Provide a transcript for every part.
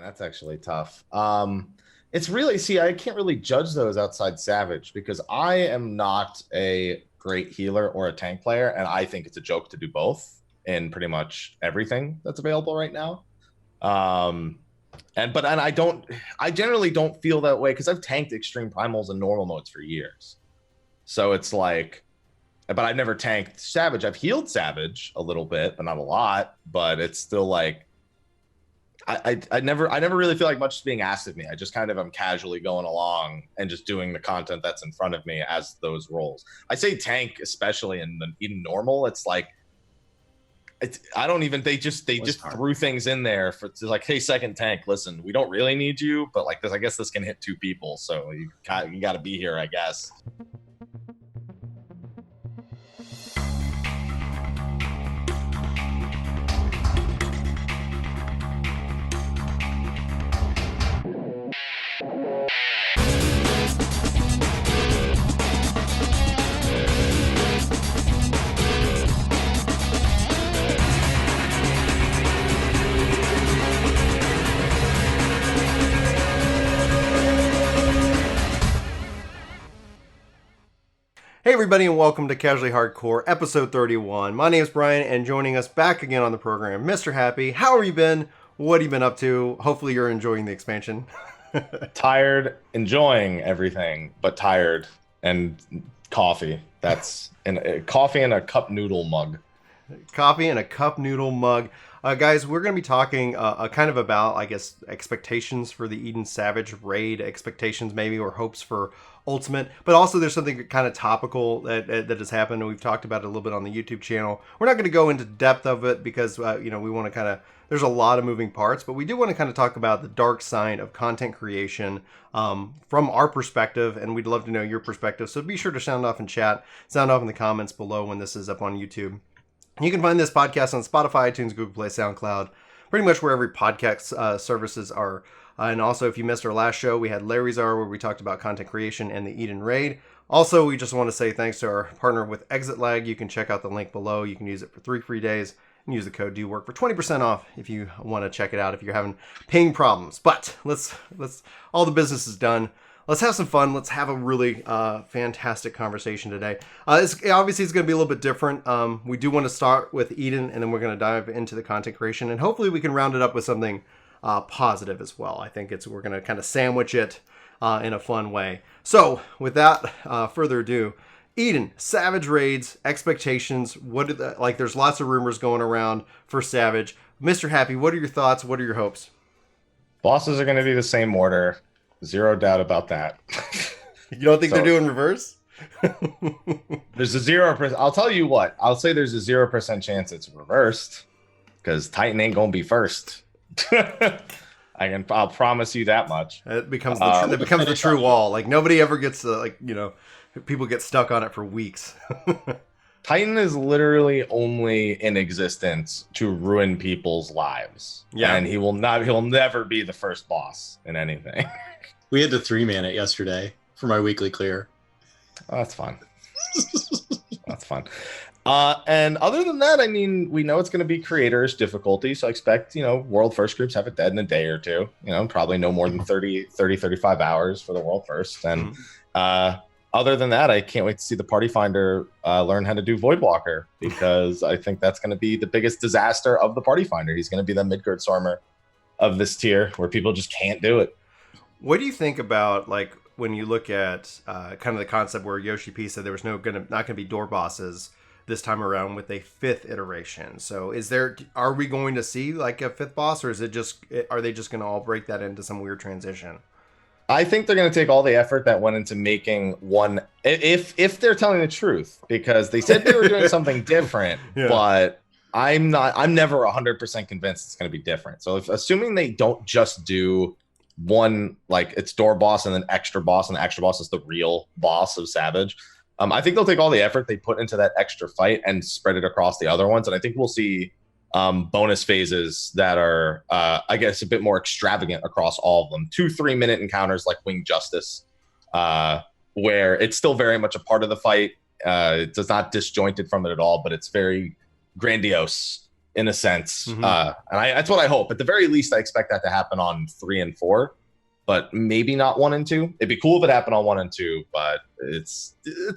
that's actually tough. It's really, see, I can't really judge those outside Savage because I am not a great healer or a tank player, and I think it's a joke to do both in pretty much everything that's available right now. I generally don't feel that way because I've tanked extreme primals and normal modes for years. So it's like, but I've never tanked Savage. I've healed Savage a little bit, but not a lot. But it's still like, I never really feel like much is being asked of me. I just kind of am casually going along and just doing the content that's in front of me as those roles. I say tank, especially in normal. It's like, I don't even, they just threw things in there for like, hey, second tank, listen, we don't really need you, but like this, I guess this can hit 2 people, so you got to be here, I guess. Hey everybody, and welcome to Casually Hardcore, episode 31. My name is Brian, and joining us back again on the program, MrHappy. How have you been? What have you been up to? Hopefully you're enjoying the expansion. Tired, enjoying everything, but tired, and coffee. That's coffee in a cup noodle mug. Coffee in a cup noodle mug. Guys, we're going to be talking kind of about, I guess, expectations for the Eden Savage raid, expectations maybe, or hopes for Ultimate, but also there's something kind of topical that has happened, and we've talked about it a little bit on the YouTube channel. We're not going to go into depth of it because, we want to kind of, there's a lot of moving parts, but we do want to kind of talk about the dark side of content creation from our perspective, and we'd love to know your perspective. So be sure to sound off in chat, sound off in the comments below when this is up on YouTube. You can find this podcast on Spotify, iTunes, Google Play, SoundCloud, pretty much wherever podcast services are. And also, if you missed our last show, we had Larry's Hour where we talked about content creation and the Eden Raid. Also, we just want to say thanks to our partner with Exit Lag. You can check out the link below. You can use it for 3 free days and use the code DOWORK for 20% off if you want to check it out if you're having ping problems. But let's all the business is done. Let's have some fun. Let's have a really fantastic conversation today. Obviously, it's going to be a little bit different. We do want to start with Eden, and then we're going to dive into the content creation, and hopefully we can round it up with something positive as well. I think we're going to kind of sandwich it in a fun way. So, without further ado, Eden, Savage raids, expectations. There's lots of rumors going around for Savage. MrHappy, what are your thoughts? What are your hopes? Bosses are going to be the same order. Zero doubt about that. You don't think they're doing reverse? There's a 0%. I'll tell you what. I'll say there's a 0% chance it's reversed because Titan ain't gonna be first. I'll promise you that much. It becomes the true wall. Like nobody ever gets people get stuck on it for weeks. Titan is literally only in existence to ruin people's lives. Yeah, and he'll never be the first boss in anything. We had to 3-man it yesterday for my weekly clear. Oh, that's fun. That's fun. And other than that, I mean, we know it's going to be creators difficulty. So I expect, world first groups have it dead in a day or two, probably no more than 35 hours for the world first. And other than that, I can't wait to see the party finder learn how to do Voidwalker, because I think that's going to be the biggest disaster of the party finder. He's going to be the Midgard Stormer of this tier where people just can't do it. What do you think about, when you look at kind of the concept where Yoshi P said there was not going to be door bosses this time around with a 5th iteration? So are we going to see a 5th boss, or are they just going to all break that into some weird transition? I think they're going to take all the effort that went into making one, if they're telling the truth, because they said they were doing something different, yeah. But I'm never 100% convinced it's going to be different. So assuming they don't just do one, it's door boss and then extra boss, and the extra boss is the real boss of Savage, I think they'll take all the effort they put into that extra fight and spread it across the other ones. And I think we'll see bonus phases that are, I guess, a bit more extravagant across all of them. 2-3 minute encounters like Winged Justice, where it's still very much a part of the fight. It's not disjointed from it at all, but it's very grandiose in a sense. Mhm. That's what I hope. At the very least, I expect that to happen on 3 and 4, but maybe not 1 and 2. It'd be cool if it happened on 1 and 2, but it's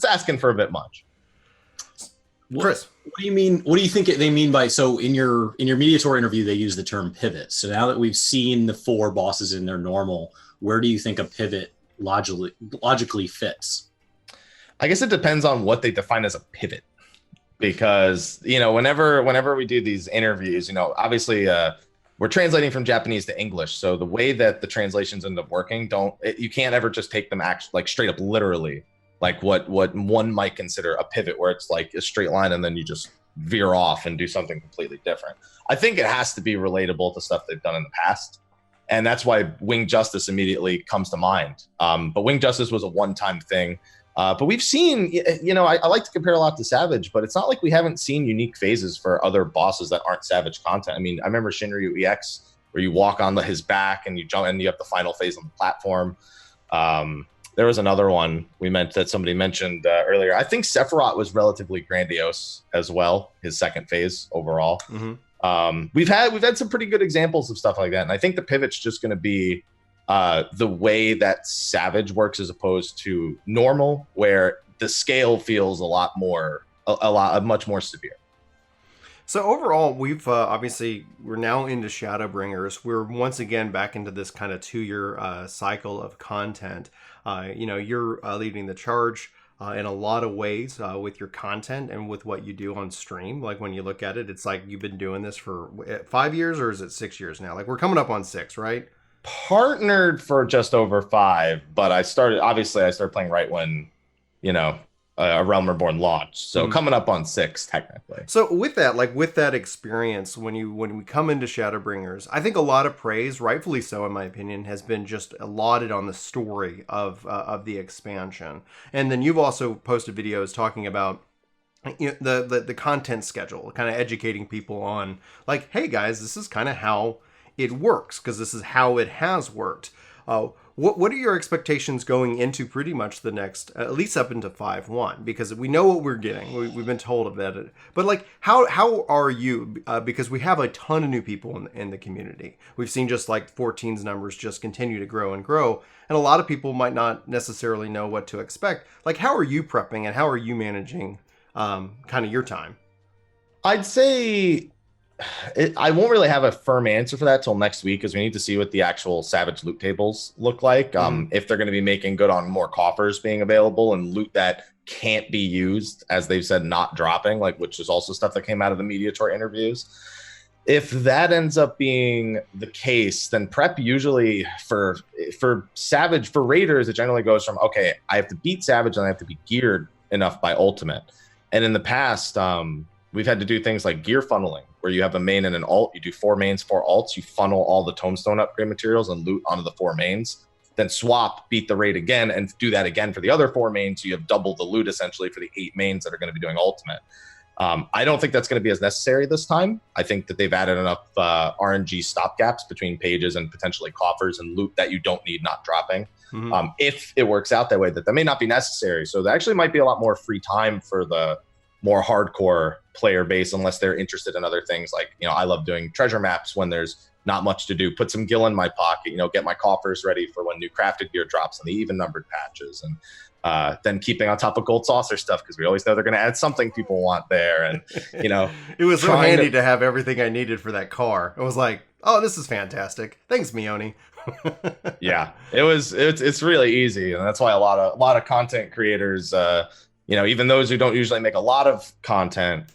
asking for a bit much. Chris, what do you mean? What do you think they mean by, so in your media tour interview, they use the term pivot. So now that we've seen the 4 bosses in their normal, where do you think a pivot logically fits? I guess it depends on what they define as a pivot, because whenever we do these interviews, obviously we're translating from Japanese to English, so the way that the translations end up working, you can't ever just take them like straight up literally, like what one might consider a pivot, where it's like a straight line and then you just veer off and do something completely different. I think it has to be relatable to stuff they've done in the past. And that's why Winged Justice immediately comes to mind. But Winged Justice was a one-time thing. But we've seen, I like to compare a lot to Savage, but it's not like we haven't seen unique phases for other bosses that aren't Savage content. I mean, I remember Shinryu EX, where you walk on his back and you jump and you have the final phase on the platform. There was another one that somebody mentioned earlier. I think Sephiroth was relatively grandiose as well, his second phase overall. Mm-hmm. We've had some pretty good examples of stuff like that, and I think the pivot's just going to be the way that Savage works as opposed to normal, where the scale feels much more severe. So overall, we've we're now into Shadowbringers. We're once again back into this kind of 2-year cycle of content. You're leading the charge in a lot of ways with your content and with what you do on stream. Like when you look at it, it's like you've been doing this for 5 years, or is it 6 years now? Like we're coming up on 6, right? Partnered for just over 5, but I started playing right when, A Realm Reborn launched, so coming up on 6 technically. So with that experience, when we come into Shadowbringers, I think a lot of praise, rightfully so in my opinion, has been just lauded on the story of the expansion. And then you've also posted videos talking about the content schedule, kind of educating people on like, hey guys, this is kind of how it works, because this is how it has worked. What are your expectations going into pretty much the next, at least up into 5.1? Because we know what we're getting. We've been told about it. But like, how are you? Because we have a ton of new people in the community. We've seen just like 14's numbers just continue to grow and grow. And a lot of people might not necessarily know what to expect. Like, how are you prepping and how are you managing kind of your time? I'd say I won't really have a firm answer for that till next week, because we need to see what the actual Savage loot tables look like. If they're going to be making good on more coffers being available and loot that can't be used, as they've said, not dropping, which is also stuff that came out of the media tour interviews. If that ends up being the case, then prep usually for Savage, for Raiders, it generally goes from, okay, I have to beat Savage and I have to be geared enough by Ultimate. And in the past, we've had to do things like gear funneling, where you have a main and an alt. You do 4 mains, 4 alts. You funnel all the tombstone upgrade materials and loot onto the 4 mains. Then swap, beat the raid again, and do that again for the other 4 mains. So you have double the loot essentially for the 8 mains that are going to be doing ultimate. I don't think that's going to be as necessary this time. I think that they've added enough RNG stopgaps between pages and potentially coffers and loot that you don't need not dropping. Mm-hmm. If it works out that way, that may not be necessary. So there actually might be a lot more free time for the more hardcore player base, unless they're interested in other things. Like, I love doing treasure maps when there's not much to do. Put some gil in my pocket, get my coffers ready for when new crafted gear drops on the even numbered patches, and then keeping on top of gold saucer stuff, because we always know they're going to add something people want there. And it was so handy to have everything I needed for that car. I was like, oh, this is fantastic. Thanks, Mione. Yeah, it's really easy, and that's why a lot of content creators, even those who don't usually make a lot of content,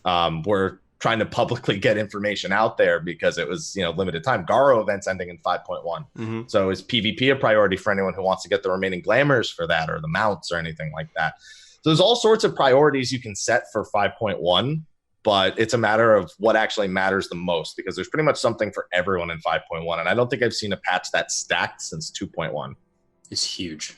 were trying to publicly get information out there, because it was limited time. Garo events ending in 5.1. Mm-hmm. So is PvP a priority for anyone who wants to get the remaining glamours for that, or the mounts, or anything like that? So there's all sorts of priorities you can set for 5.1, but it's a matter of what actually matters the most, because there's pretty much something for everyone in 5.1, and I don't think I've seen a patch that stacked since 2.1. It's huge.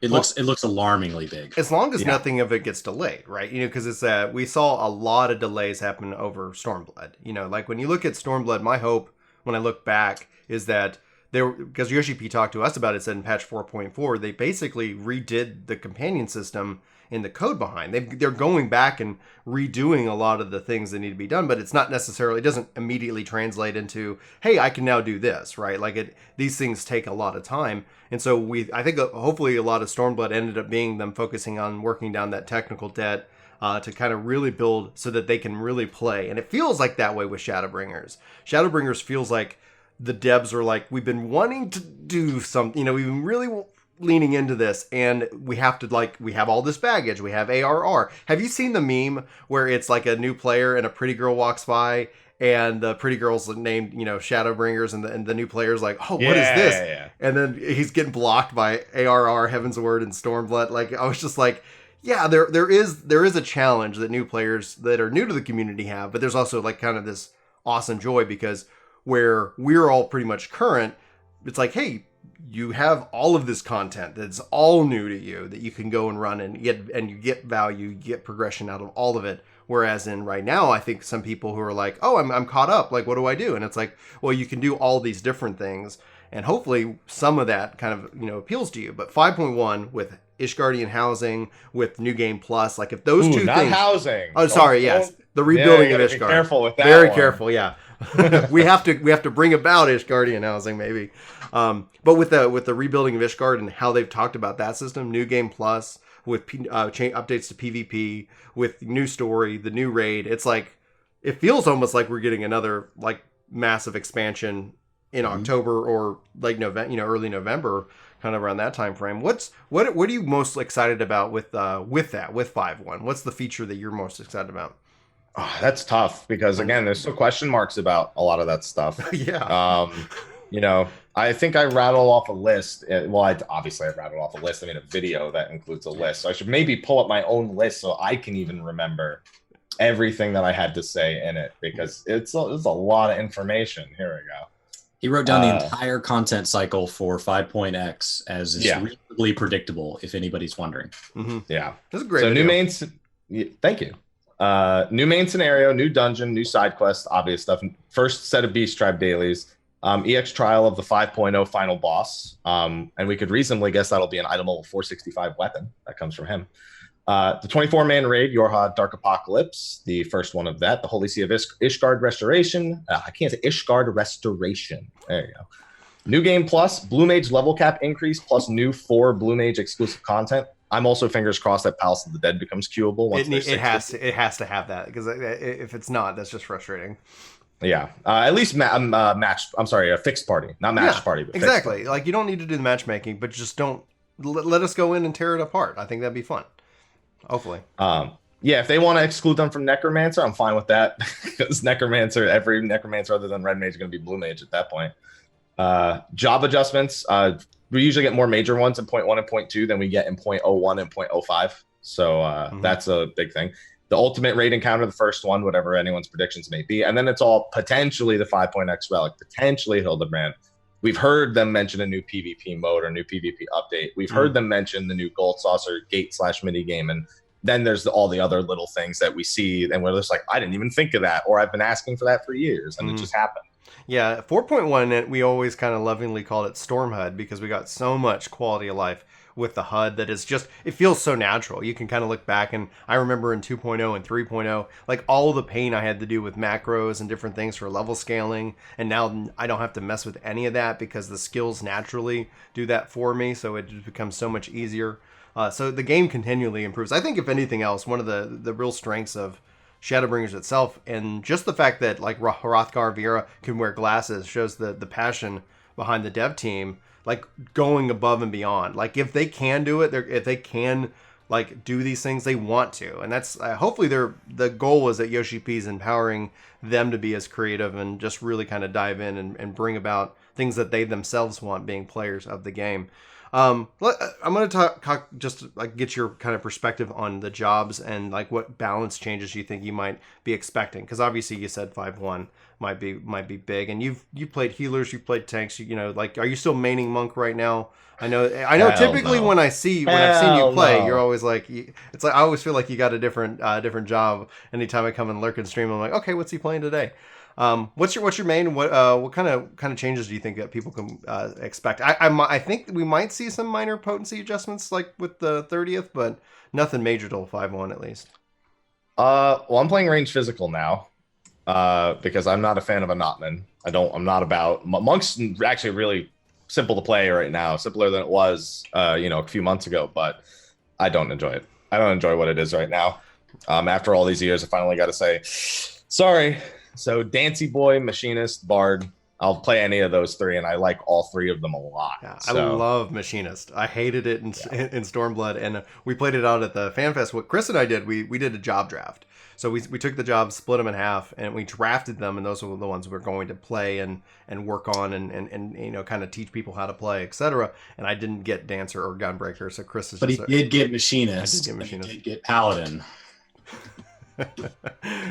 It looks alarmingly big. As long as nothing of it gets delayed, right? Because it's we saw a lot of delays happen over Stormblood. Like when you look at Stormblood, my hope when I look back is that because Yoshi P talked to us about it, said in patch 4.4 they basically redid the companion system in the code behind. They're going back and redoing a lot of the things that need to be done, but it's not necessarily, it doesn't immediately translate into, hey, I can now do this, right? Like these things take a lot of time. And so I think hopefully a lot of Stormblood ended up being them focusing on working down that technical debt to kind of really build so that they can really play. And it feels like that way with Shadowbringers. Shadowbringers feels like the devs are like, we've been wanting to do something, we've been really leaning into this, and we have all this baggage. We have ARR. Have you seen the meme where it's like a new player and a pretty girl walks by, and the pretty girl's named, Shadowbringers, and the new player's like, oh, what is this? Yeah. And then he's getting blocked by ARR, Heaven's Word, and Stormblood. Like, I was just like, yeah, there is a challenge that new players that are new to the community have, but there's also like kind of this awesome joy because where we're all pretty much current, it's like, hey, you have all of this content that's all new to you that you can go and run and you get value, you get progression out of all of it. Whereas in right now, I think some people who are like, oh, I'm caught up. Like, what do I do? And it's like, well, you can do all these different things. And hopefully some of that kind of, appeals to you. But 5.1 with Ishgardian housing, with New Game Plus, like if those two not things. Housing. Oh, sorry. Yes. The rebuilding of Ishgard. Be careful with that. Very careful. Yeah. we have to bring about Ishgardian housing maybe. But with the rebuilding of Ishgard and how they've talked about that system, New Game Plus with updates to PvP, with new story, the new raid, it's like it feels almost like we're getting another like massive expansion in October or like November, early November, kind of around that time frame. What are you most excited about with 5.1? What's the feature that you're most excited about? Oh, that's tough because again, there's still question marks about a lot of that stuff. Yeah. I think I rattle off a list. Well, obviously I rattled off a list. I made a video that includes a list. So I should maybe pull up my own list so I can even remember everything that I had to say in it because it's a lot of information. Here we go. He wrote down the entire content cycle for 5.x as is reasonably predictable, if anybody's wondering. Mm-hmm. Yeah. That's a great video. New main... Thank you. New main scenario, new dungeon, new side quest, obvious stuff. First set of Beast Tribe dailies. EX trial of the 5.0 final boss. And we could reasonably guess that'll be an item level 465 weapon. That comes from him. The 24-man raid, Yorha Dark Apocalypse, the first one of that. The Holy See of Ishgard Restoration. I can't say Ishgard Restoration. There you go. New Game Plus, Blue Mage level cap increase, plus new 4 Blue Mage exclusive content. I'm also fingers crossed that Palace of the Dead becomes queuable. Once it has to have that because if it's not, that's just frustrating. Yeah, at least matched. I'm sorry, a fixed party, not matched party. But exactly. Like you don't need to do the matchmaking, but just don't let us go in and tear it apart. I think that'd be fun. Hopefully. Yeah, if they want to exclude them from Necromancer, I'm fine with that because every Necromancer other than Red Mage is going to be Blue Mage at that point. Job adjustments. We usually get more major ones in 0.1 and 0.2 than we get in 0.01 and 0.05. So that's a big thing. The ultimate raid encounter, the first one, whatever anyone's predictions may be. And then it's all potentially the 5.x relic, potentially Hildebrand. We've heard them mention a new PvP mode or new PvP update. We've heard them mention the new Gold Saucer gate/mini game. And then there's all the other little things that we see. And we're just like, I didn't even think of that. Or I've been asking for that for years. And it just happened. Yeah, 4.1, we always kind of lovingly called it Storm HUD because we got so much quality of life with the HUD that is just, it feels so natural. You can kind of look back, and I remember in 2.0 and 3.0, like all the pain I had to do with macros and different things for level scaling, and now I don't have to mess with any of that because the skills naturally do that for me, so it just becomes so much easier. So the game continually improves. I think if anything else, one of the real strengths of Shadowbringers itself, and just the fact that like Hrothgar Viera can wear glasses shows the passion behind the dev team, like going above and beyond. Like if they can do it, if they can like do these things, they want to, and that's hopefully the goal is that Yoshi P is empowering them to be as creative and just really kind of dive in and bring about things that they themselves want, being players of the game. I'm going to talk just like get your kind of perspective on the jobs and like what balance changes you think you might be expecting, because obviously you said 5.1 might be big, and you've played healers, you've played tanks, like are you still maining monk right now? I know typically when I've seen you play, you're always like, it's like I always feel like you got a different job anytime I come and lurk and stream. I'm like, okay, what's he playing today? What's your main? What kind of changes do you think that people can expect? I think we might see some minor potency adjustments like with the 30th, but nothing major till 5.1 at least. Well, I'm playing range physical now, because I'm not a fan of a Notman. I'm not about monks. Actually, really simple to play right now, simpler than it was, a few months ago. But I don't enjoy it. I don't enjoy what it is right now. After all these years, I finally got to say, sorry. So, Dancy Boy, Machinist, Bard. I'll play any of those three, and I like all three of them a lot. Yeah, so. I love Machinist. I hated it in Stormblood, and we played it out at the FanFest. What Chris and I did, we did a job draft. So we took the jobs, split them in half, and we drafted them, and those were the ones we're going to play and work on and kind of teach people how to play, etc. And I didn't get Dancer or Gunbreaker, so Chris is. But he did get Machinist. He did get Paladin.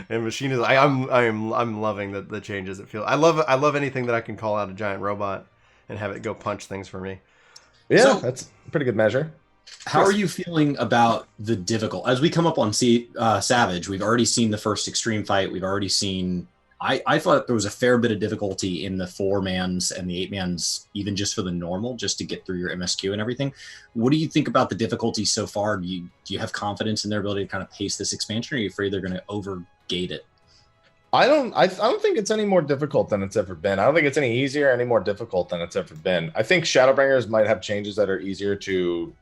And Machinist, I'm loving the changes it feels. I love anything that I can call out a giant robot and have it go punch things for me. Yeah, so, that's a pretty good measure. How are you feeling about the difficult? As we come up on Savage, we've already seen the first extreme fight. We've already seen. I thought there was a fair bit of difficulty in the 4-mans and the 8-mans, even just for the normal, just to get through your MSQ and everything. What do you think about the difficulty so far? Do you have confidence in their ability to kind of pace this expansion, or are you afraid they're going to overgate it? I don't think it's any more difficult than it's ever been. I don't think it's any easier, any more difficult than it's ever been. I think Shadowbringers might have changes that are easier to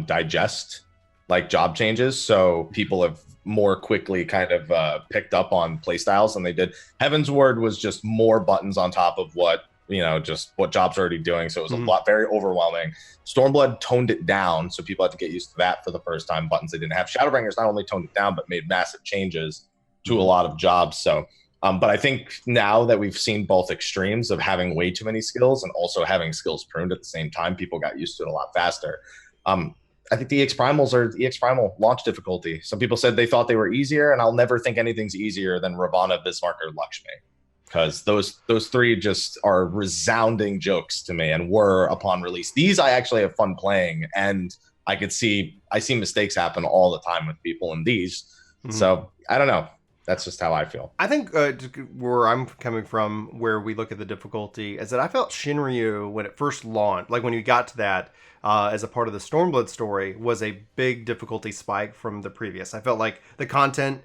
digest, like job changes. So people have more quickly kind of picked up on playstyles than they did. Heaven's Word was just more buttons on top of what jobs are already doing. So it was a lot, very overwhelming. Stormblood toned it down, so people had to get used to that for the first time. Buttons they didn't have. Shadowbringers not only toned it down, but made massive changes to a lot of jobs. So, but I think now that we've seen both extremes of having way too many skills and also having skills pruned at the same time, people got used to it a lot faster. I think the EX Primals are the EX Primal launch difficulty. Some people said they thought they were easier, and I'll never think anything's easier than Ravana, Bismarck, or Lakshmi, because those three just are resounding jokes to me and were upon release. These I actually have fun playing, and I see mistakes happen all the time with people in these. So I don't know. That's just how I feel. I think where I'm coming from, where we look at the difficulty, is that I felt Shinryu, when it first launched, like when you got to that as a part of the Stormblood story, was a big difficulty spike from the previous. I felt like the content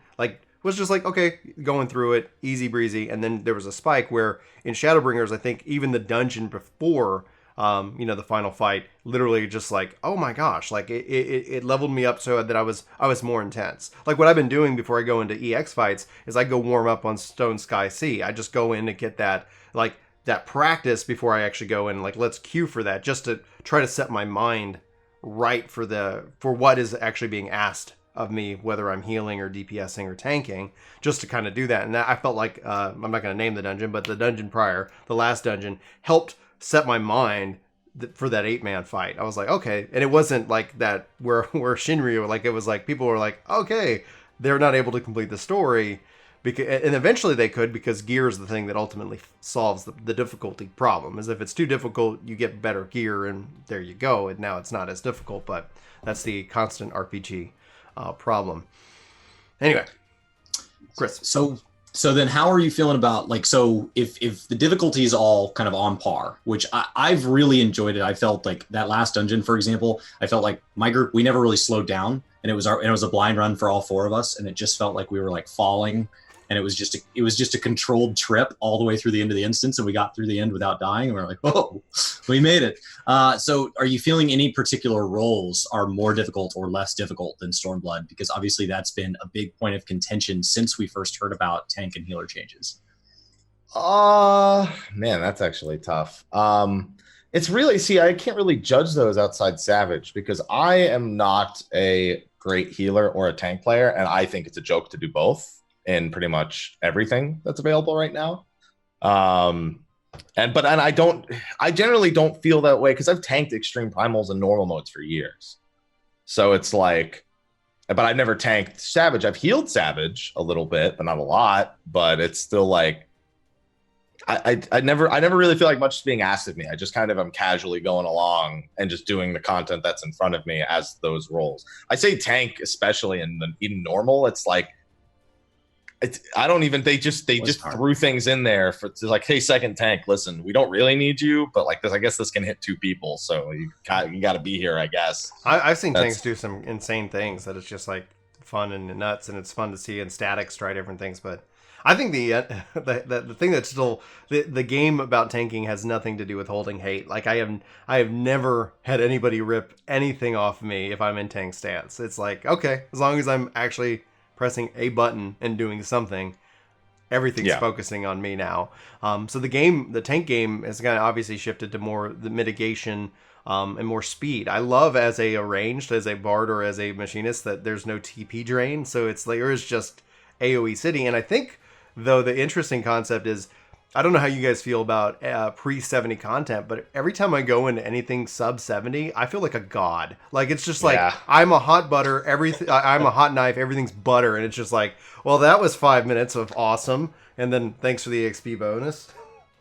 was just like, okay, going through it, easy breezy, and then there was a spike where in Shadowbringers, I think even the dungeon before the final fight, literally just like, oh my gosh, like it leveled me up so that I was more intense. Like what I've been doing before I go into EX fights is I go warm up on Stone Sky Sea. I just go in to get that practice before I actually go in, like let's queue for that, just to try to set my mind right for what is actually being asked of me, whether I'm healing or DPSing or tanking, just to kind of do that. And I felt like, I'm not going to name the dungeon, but the dungeon prior, the last dungeon, helped set my mind for that 8-man fight. I was like, okay. And it wasn't like that where Shinryu, like it was like people were like, okay, they're not able to complete the story, and eventually they could, because gear is the thing that ultimately solves the difficulty problem. Is if it's too difficult, you get better gear, and there you go. And now it's not as difficult, but that's the constant RPG problem. Anyway, Chris. So then how are you feeling about, like, so if the difficulty is all kind of on par, which I've really enjoyed it. I felt like that last dungeon, for example, I felt like my group, we never really slowed down, and it was a blind run for all 4 of us. And it just felt like we were like falling, and it was just a controlled trip all the way through the end of the instance. And we got through the end without dying. And we were like, oh, we made it. So are you feeling any particular roles are more difficult or less difficult than Stormblood? Because obviously that's been a big point of contention since we first heard about tank and healer changes. Man, that's actually tough. It's really, I can't really judge those outside Savage, because I am not a great healer or a tank player. And I think it's a joke to do both in pretty much everything that's available right now. And I generally don't feel that way, because I've tanked extreme primals and normal modes for years. So it's like, but I've never tanked Savage. I've healed Savage a little bit, but not a lot. But it's still like, I never really feel like much is being asked of me. I just kind of am casually going along and just doing the content that's in front of me as those roles. I say tank, especially in normal. It's like, I don't even. They just threw things in there for like, hey, second tank. Listen, we don't really need you, but like this, I guess this can hit 2 people, so you got to be here, I guess. I've seen tanks do some insane things that it's just like fun and nuts, and it's fun to see, and statics try different things. But I think the thing that's still the game about tanking has nothing to do with holding hate. Like I have never had anybody rip anything off me if I'm in tank stance. It's like, okay, as long as I'm actually pressing a button and doing something, everything's focusing on me now. So the tank game has kind of obviously shifted to more the mitigation and more speed. I love as a ranged, as a bard or as a machinist, that there's no TP drain. So it's like, there's just AoE city. And I think, though, the interesting concept is, I don't know how you guys feel about pre-70 content, but every time I go into anything sub 70, I feel like a god. Like, it's just like, I'm a hot butter, I'm a hot knife, everything's butter, and it's just like, well, that was 5 minutes of awesome, and then thanks for the XP bonus.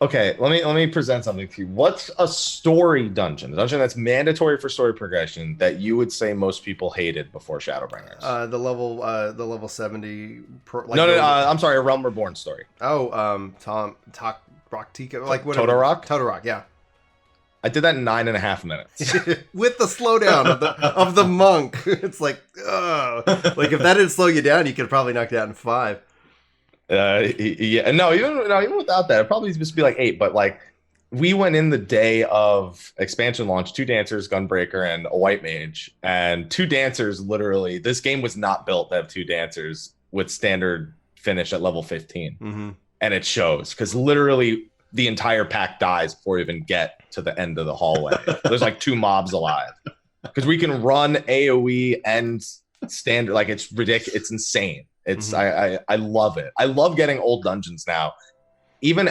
Okay, let me present something to you. What's a story dungeon? A dungeon that's mandatory for story progression that you would say most people hated before Shadowbringers? The level 70. I'm sorry, a Realm Reborn story. Oh, Rock-tika, like whatever. Totorock, yeah. I did that in 9.5 minutes with the slowdown of the monk. It's like, ugh. Like if that didn't slow you down, you could probably knock it out in 5. Even without that, it'd probably just be like 8. But like, we went in the day of expansion launch, 2 dancers, Gunbreaker, and a white mage, and 2 dancers. Literally, this game was not built to have 2 dancers with standard finish at level 15, and it shows because literally the entire pack dies before you even get to the end of the hallway. There's like 2 mobs alive because we can run AoE and standard. Like, it's ridiculous. It's insane. It's I love it. I love getting old dungeons now. Even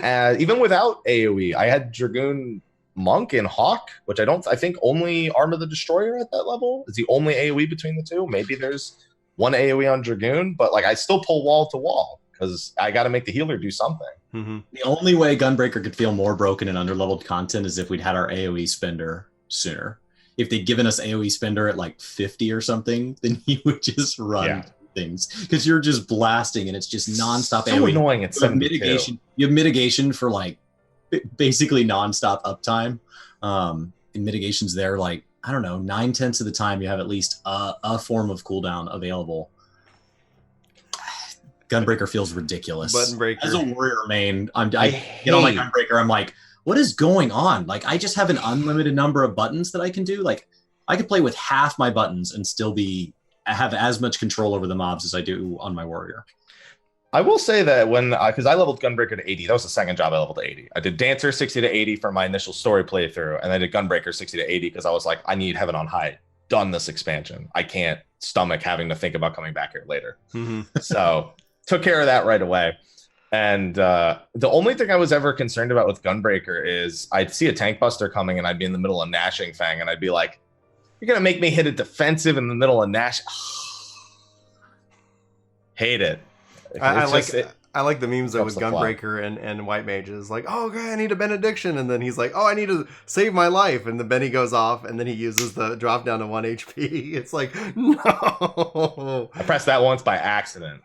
without AoE, I had Dragoon Monk and Hawk, which I think only Armor the Destroyer at that level is the only AoE between the 2. Maybe there's 1 AoE on Dragoon, but like I still pull wall to wall because I got to make the healer do something. The only way Gunbreaker could feel more broken and underleveled content is if we'd had our AoE spender sooner. If they'd given us AoE spender at like 50 or something, then he would just run things because you're just blasting and it's just nonstop. So AoE. Annoying. It's mitigation. You have mitigation for like basically nonstop uptime. And mitigations there, like, I don't know, 9/10 of the time you have at least a form of cooldown available. Gunbreaker feels ridiculous. Button breaker. As a warrior main, I get on my Gunbreaker. I'm like, what is going on? Like, I just have an unlimited number of buttons that I can do. Like, I could play with half my buttons and still have as much control over the mobs as I do on my warrior. I will say that because I leveled Gunbreaker to 80, that was the second job I leveled to 80. I did Dancer 60 to 80 for my initial story playthrough, and I did Gunbreaker 60 to 80 because I was like, I need Heaven on High. Done this expansion. I can't stomach having to think about coming back here later. So took care of that right away. And the only thing I was ever concerned about with Gunbreaker is I'd see a tank buster coming and I'd be in the middle of Gnashing Fang and I'd be like, you're going to make me hit a defensive in the middle of Nash. Hate it. I like the memes though with Gunbreaker and White Mages. Like, oh, okay, I need a benediction. And then he's like, oh, I need to save my life. And the Benny goes off and then he uses the drop down to 1 HP. It's like, no. I pressed that once by accident.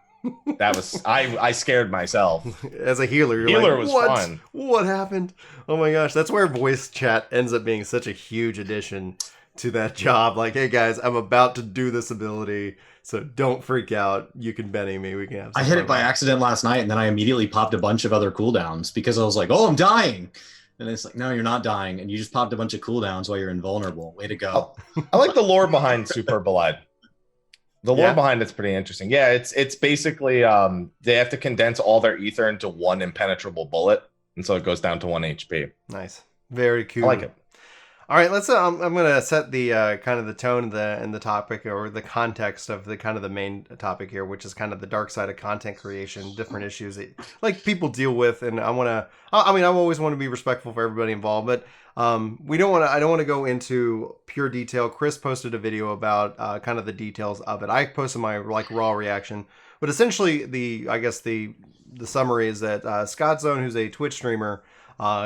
That was I scared myself. As a healer, healer was fun. What happened? Oh my gosh, that's where voice chat ends up being such a huge addition to that job. Like, hey guys, I'm about to do this ability, so don't freak out. You can Benny me. We can have I hit it by accident last night, and then I immediately popped a bunch of other cooldowns because I was like, oh, I'm dying. And it's like, no, you're not dying, and you just popped a bunch of cooldowns while you're invulnerable. Way to go. I like the lore behind Super Belide. The lore behind it's pretty interesting. Yeah, it's basically they have to condense all their ether into 1 impenetrable bullet, and so it goes down to 1 HP. Nice, very cool. I like it. All right, let's. I'm gonna set the kind of the tone and the topic or the context of the kind of the main topic here, which is kind of the dark side of content creation, different issues that like people deal with, and I always want to be respectful for everybody involved, but I don't want to go into pure detail. Chris posted a video about kind of the details of it. I posted my like raw reaction, but essentially the summary is that ScottZone, who's a Twitch streamer,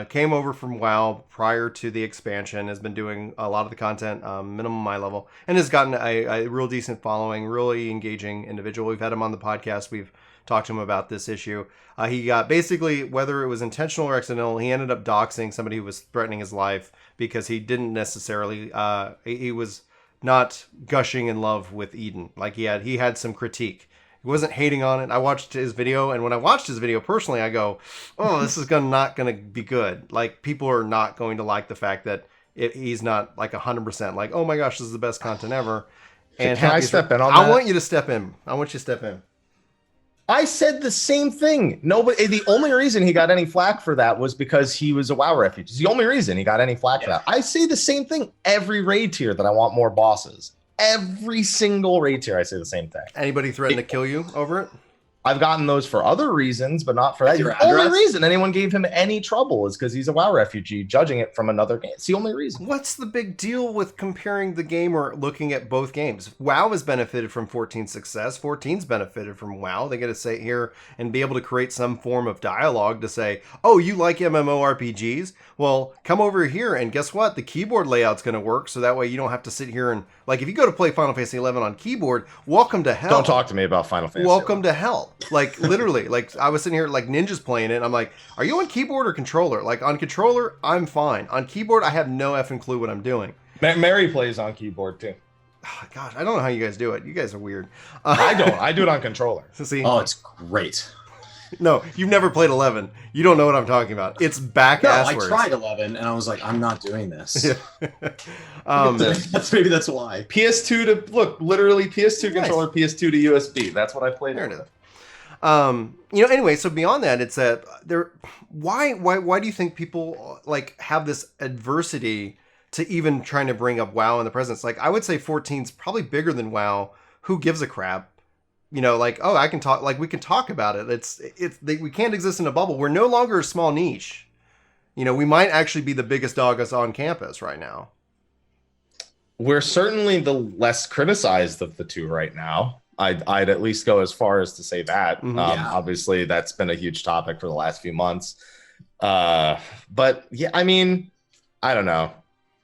came over from WoW prior to the expansion, has been doing a lot of the content, minimum my level, and has gotten a real decent following, really engaging individual. We've had him on the podcast. We've talked to him about this issue. He got basically, whether it was intentional or accidental, he ended up doxing somebody who was threatening his life because he didn't necessarily, he was not gushing in love with Eden. Like he had some critique. He wasn't hating on it. I watched his video, and when I watched his video personally, I go, oh, this is not going to be good. Like, people are not going to like the fact that he's not like 100% like, oh my gosh, this is the best content ever. And can I step in on that? I want you to step in. I want you to step in. I said the same thing. Nobody. The only reason he got any flack for that was because he was a WoW refugee. It's the only reason he got any flack for that. I say the same thing every raid tier that I want more bosses. Every single raid tier, I say the same thing. Anybody threaten to kill you over it? I've gotten those for other reasons, but not for that. The only reason anyone gave him any trouble is because he's a WoW refugee, judging it from another game. It's the only reason. What's the big deal with comparing the game or looking at both games? WoW has benefited from 14's success. 14's benefited from WoW. They get to sit here and be able to create some form of dialogue to say, oh, you like MMORPGs? Well, come over here, and guess what? The keyboard layout's going to work, so that way you don't have to sit here and, like, if you go to play Final Fantasy XI on keyboard, welcome to hell. Don't talk to me about Final Fantasy. Welcome to hell. Like, literally, like, I was sitting here, like, Ninja's playing it, and I'm like, are you on keyboard or controller? Like, on controller, I'm fine. On keyboard, I have no effing clue what I'm doing. Mary plays on keyboard, too. Oh, gosh, I don't know how you guys do it. You guys are weird. I don't. I do it on controller. See? Oh, it's great. No, you've never played 11. You don't know what I'm talking about. It's back-ass I tried 11, and I was like, I'm not doing this. Yeah. Maybe that's why. PS2 to, look, literally PS2 controller, PS2 to USB. That's what I played. There it is. Anyway, so beyond that, it's that why do you think people like have this adversity to even trying to bring up WoW in the presence? Like, I would say 14's probably bigger than WoW. Who gives a crap? Like, oh, I can talk, like, we can talk about it. We can't exist in a bubble. We're no longer a small niche. We might actually be the biggest dog us on campus right now. We're certainly the less criticized of the two right now. I'd at least go as far as to say that. Mm-hmm. Obviously, that's been a huge topic for the last few months. But yeah, I mean, I don't know.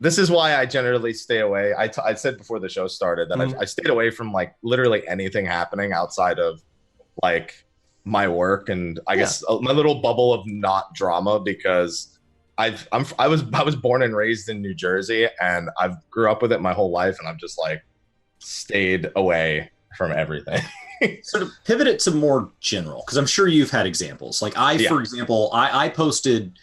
This is why I generally stay away. I said before the show started that I stayed away from like literally anything happening outside of like my work and I guess my little bubble of not drama, because I was born and raised in New Jersey and I've grew up with it my whole life, and I've just like stayed away from everything. Sort of pivot it to more general, because I'm sure you've had examples. Like for example, I posted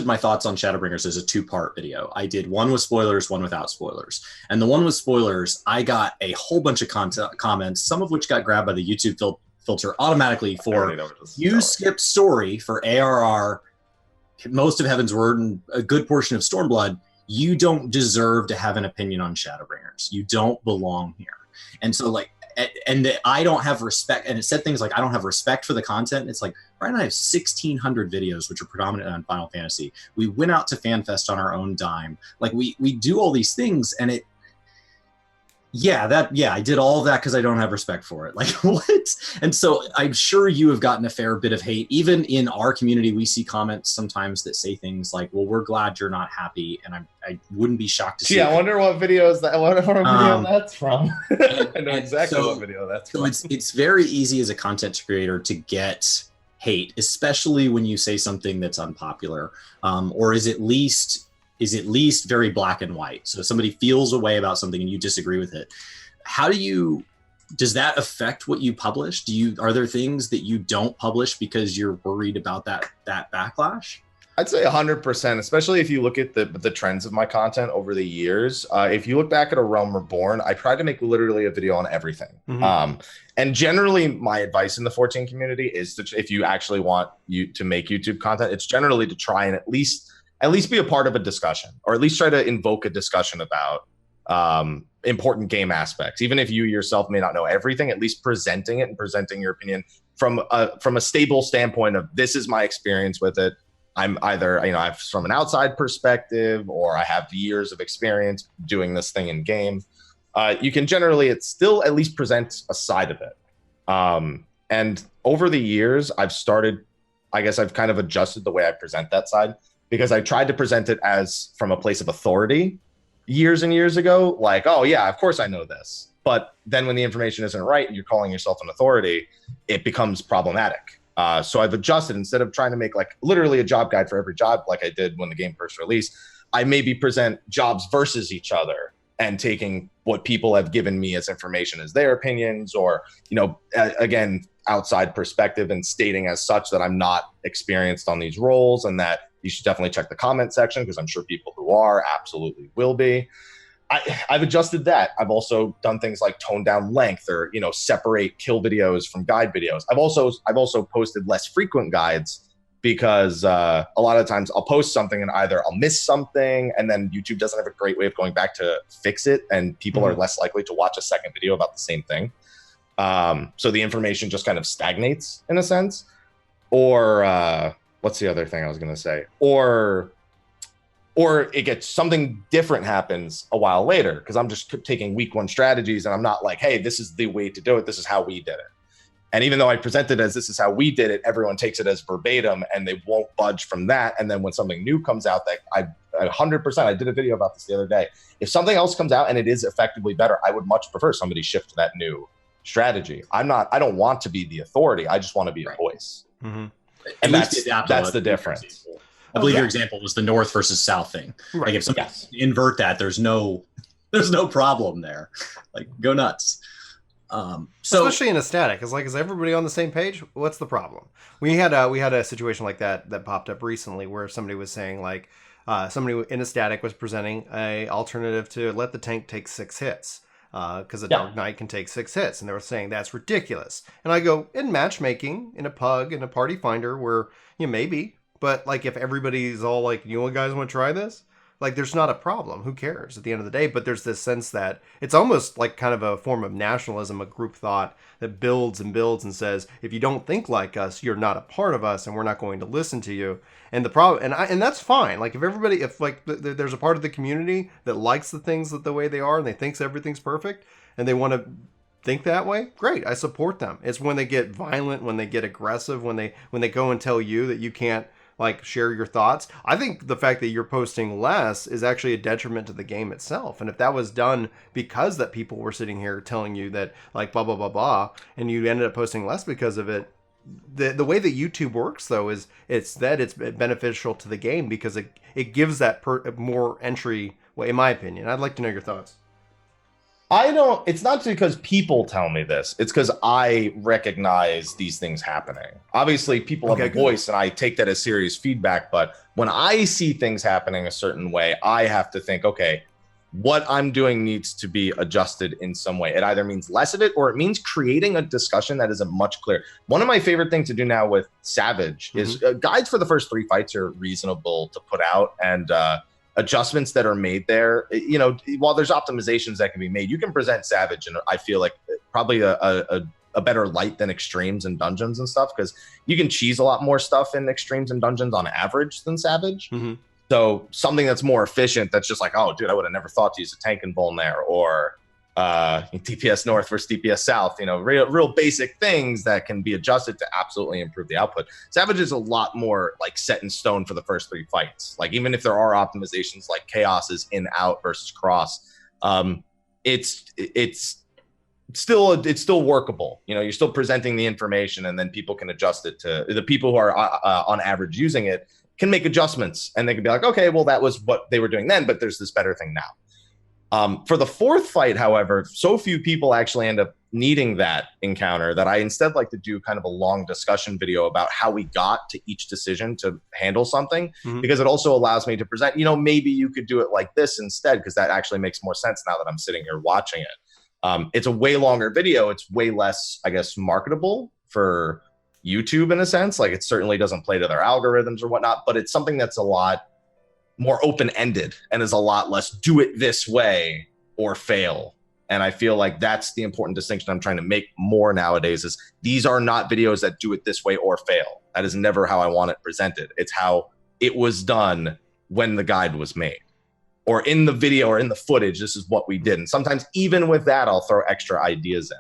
my thoughts on Shadowbringers as a 2-part video. I did one with spoilers, one without spoilers. And the one with spoilers, I got a whole bunch of comments, some of which got grabbed by the YouTube filter automatically for you skipped story for ARR, most of Heaven's Word, and a good portion of Stormblood. You don't deserve to have an opinion on Shadowbringers. You don't belong here. And so like, and I don't have respect, and it said things like I don't have respect for the content. It's like, Brian and I have 1,600 videos which are predominant on Final Fantasy. We went out to FanFest on our own dime. Like we do all these things, and I did all of that because I don't have respect for it. Like, what? And so I'm sure you have gotten a fair bit of hate. Even in our community, we see comments sometimes that say things like, well, we're glad you're not happy. And I wouldn't be shocked to see. Yeah, I wonder what video that's from. I know exactly what video that's from. So it's very easy as a content creator to get hate, especially when you say something that's unpopular, or is at least very black and white. So if somebody feels a way about something and you disagree with it, does that affect what you publish? Are there things that you don't publish because you're worried about that backlash? I'd say 100%, especially if you look at the trends of my content over the years. If you look back at A Realm Reborn, I tried to make literally a video on everything. Mm-hmm. And generally, my advice in the 14 community is that if you actually want to make YouTube content, it's generally to try and at least be a part of a discussion, or at least try to invoke a discussion about important game aspects. Even if you yourself may not know everything, at least presenting it and presenting your opinion from a stable standpoint of, this is my experience with it. I'm either, I've from an outside perspective, or I have years of experience doing this thing in game. You can generally, still at least present a side of it. And over the years, I've kind of adjusted the way I present that side, because I tried to present it as from a place of authority years and years ago. Like, oh yeah, of course I know this. But then when the information isn't right and you're calling yourself an authority, it becomes problematic. So I've adjusted, instead of trying to make like literally a job guide for every job like I did when the game first released, I maybe present jobs versus each other and taking what people have given me as information as their opinions, or, again, outside perspective, and stating as such that I'm not experienced on these roles and that you should definitely check the comment section, because I'm sure people who are absolutely will be. I've adjusted that. I've also done things like tone down length, or separate kill videos from guide videos. I've also posted less frequent guides, because a lot of times I'll post something and either I'll miss something, and then YouTube doesn't have a great way of going back to fix it, and people are less likely to watch a second video about the same thing. So the information just kind of stagnates in a sense. Or what's the other thing I was going to say? Or it gets something different happens a while later, because I'm just taking week one strategies and I'm not like, hey, this is the way to do it. This is how we did it. And even though I presented as this is how we did it, everyone takes it as verbatim and they won't budge from that. And then when something new comes out that 100%, I did a video about this the other day. If something else comes out and it is effectively better, I would much prefer somebody shift to that new strategy. I don't want to be the authority. I just want to be a voice. Mm-hmm. And that's the difference. I believe your example was the North versus South thing. Right. Like if somebody invert that, there's no problem there. Like, go nuts. So especially in a static, is everybody on the same page? What's the problem? We had a situation like that popped up recently where somebody was saying like somebody in a static was presenting a alternative to let the tank take 6 hits. Because a Dark Knight can take 6 hits, and they were saying that's ridiculous. And I go, in matchmaking, in a pug, in a party finder, where maybe, but like if everybody's all like, guys want to try this? Like, there's not a problem. Who cares at the end of the day? But there's this sense that it's almost like kind of a form of nationalism, a group thought that builds and builds and says, if you don't think like us, you're not a part of us, and we're not going to listen to you. And the problem, and that's fine. Like if there's a part of the community that likes the things the way they are, and they thinks everything's perfect, and they want to think that way, great. I support them. It's when they get violent, when they get aggressive, when they go and tell you that you can't like share your thoughts. I think the fact that you're posting less is actually a detriment to the game itself. And if that was done because that people were sitting here telling you that like blah blah blah blah, and you ended up posting less because of it, the way that YouTube works though is it's beneficial to the game, because it gives that more entry way, in my opinion. I'd like to know your thoughts. It's not because people tell me this. It's because I recognize these things happening. Obviously, people have a voice, and I take that as serious feedback. But when I see things happening a certain way, I have to think, okay, what I'm doing needs to be adjusted in some way. It either means less of it, or it means creating a discussion that isn't much clearer. One of my favorite things to do now with Savage is guides for the first 3 fights are reasonable to put out, and adjustments that are made there, while there's optimizations that can be made, you can present Savage, and I feel like probably a better light than Extremes and Dungeons and stuff, because you can cheese a lot more stuff in Extremes and Dungeons on average than Savage. So something that's more efficient, that's just like, oh dude, I would have never thought to use a tank and bone there, or DPS North versus DPS South, real basic things that can be adjusted to absolutely improve the output. Savage is a lot more like set in stone for the first 3 fights. Like, even if there are optimizations like Chaos is in out versus cross, it's still workable. You're still presenting the information, and then people can adjust it to the people who are on average using it can make adjustments, and they can be like, okay, well, that was what they were doing then, but there's this better thing now. For the 4th fight, however, so few people actually end up needing that encounter that I instead like to do kind of a long discussion video about how we got to each decision to handle something, because it also allows me to present, maybe you could do it like this instead, because that actually makes more sense now that I'm sitting here watching it. It's a way longer video. It's way less, I guess, marketable for YouTube in a sense. Like, it certainly doesn't play to their algorithms or whatnot, but it's something that's a lot more open-ended and is a lot less do it this way or fail. And I feel like that's the important distinction I'm trying to make more nowadays, is these are not videos that do it this way or fail. That is never how I want it presented. It's how it was done when the guide was made, or in the video or in the footage, this is what we did. And sometimes even with that, I'll throw extra ideas in.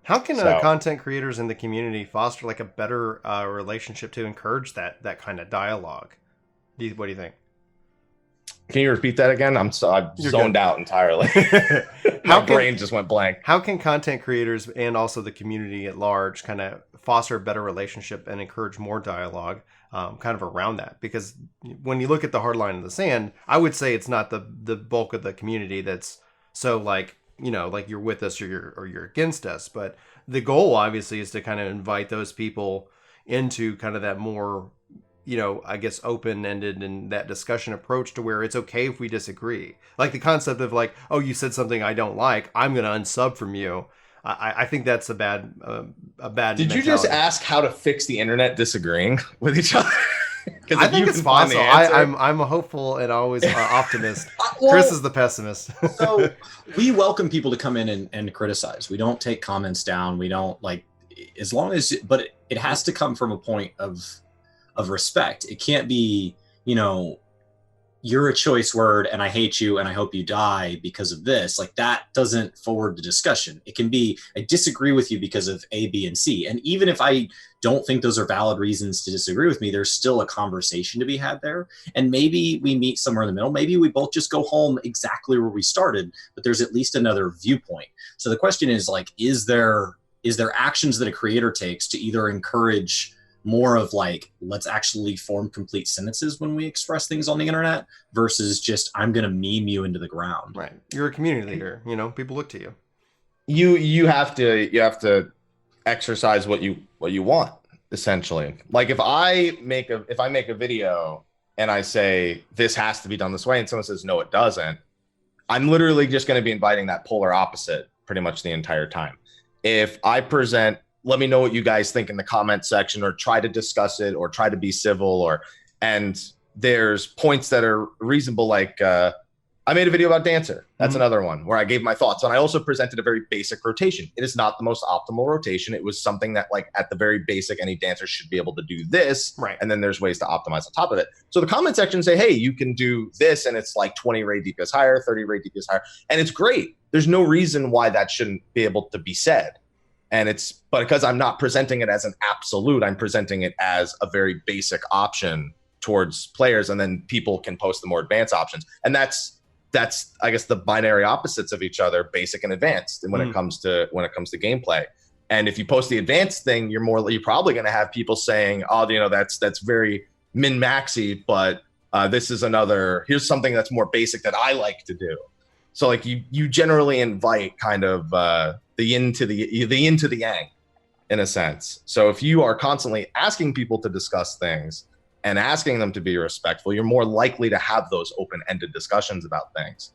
How can content creators in the community foster like a better relationship to encourage that kind of dialogue? What do you think? Can you repeat that again? I've zoned out entirely. My brain just went blank. How can content creators and also the community at large kind of foster a better relationship and encourage more dialogue kind of around that? Because when you look at the hard line in the sand, I would say it's not the bulk of the community that's so like, you know, like you're with us or you're against us. But the goal obviously is to kind of invite those people into kind of that more, you know, I guess open-ended and that discussion approach to where it's okay if we disagree. Like the concept of like, oh, you said something I don't like, I'm going to unsub from you. I think that's a bad Did mentality. you just ask how to fix the internet disagreeing with each other? I think it's possible. I'm a hopeful and always optimist. Well, Chris is the pessimist. So we welcome people to come in and criticize. We don't take comments down. We don't like, as long as, but it has to come from a point of respect. It can't be, you know, you're a choice word and I hate you and I hope you die because of this. Like that doesn't forward the discussion. It can be, I disagree with you because of A, B, and C. And even if I don't think those are valid reasons to disagree with me, there's still a conversation to be had there. And maybe we meet somewhere in the middle. Maybe we both just go home exactly where we started, but there's at least another viewpoint. So the question is like, is there actions that a creator takes to either encourage more of like, let's actually form complete sentences when we express things on the internet versus just, I'm going to meme you into the ground. Right. You're a community leader. You know, people look to you. You have to exercise what you want, essentially. Like if I make a video and I say this has to be done this way and someone says no it doesn't, I'm literally just going to be inviting that polar opposite pretty much the entire time. If I present, let me know what you guys think in the comment section, or try to discuss it, or try to be civil, and there's points that are reasonable. Like I made a video about Dancer. That's another one where I gave my thoughts, and I also presented a very basic rotation. It is not the most optimal rotation. It was something that, like, at the very basic, any dancer should be able to do this, right? And then there's ways to optimize on top of it. So the comment section say, hey, you can do this, and it's like 20 rate DPS higher, 30 rate DPS higher, and it's great. There's no reason why that shouldn't be able to be said. But because I'm not presenting it as an absolute, I'm presenting it as a very basic option towards players, and then people can post the more advanced options. And that's I guess the binary opposites of each other, basic and advanced. And when it comes to gameplay, and if you post the advanced thing, you're probably going to have people saying, oh, you know, that's very min-maxy, but this is here's something that's more basic that I like to do. So like you generally invite kind of the yin to the yang, in a sense. So if you are constantly asking people to discuss things and asking them to be respectful, you're more likely to have those open-ended discussions about things,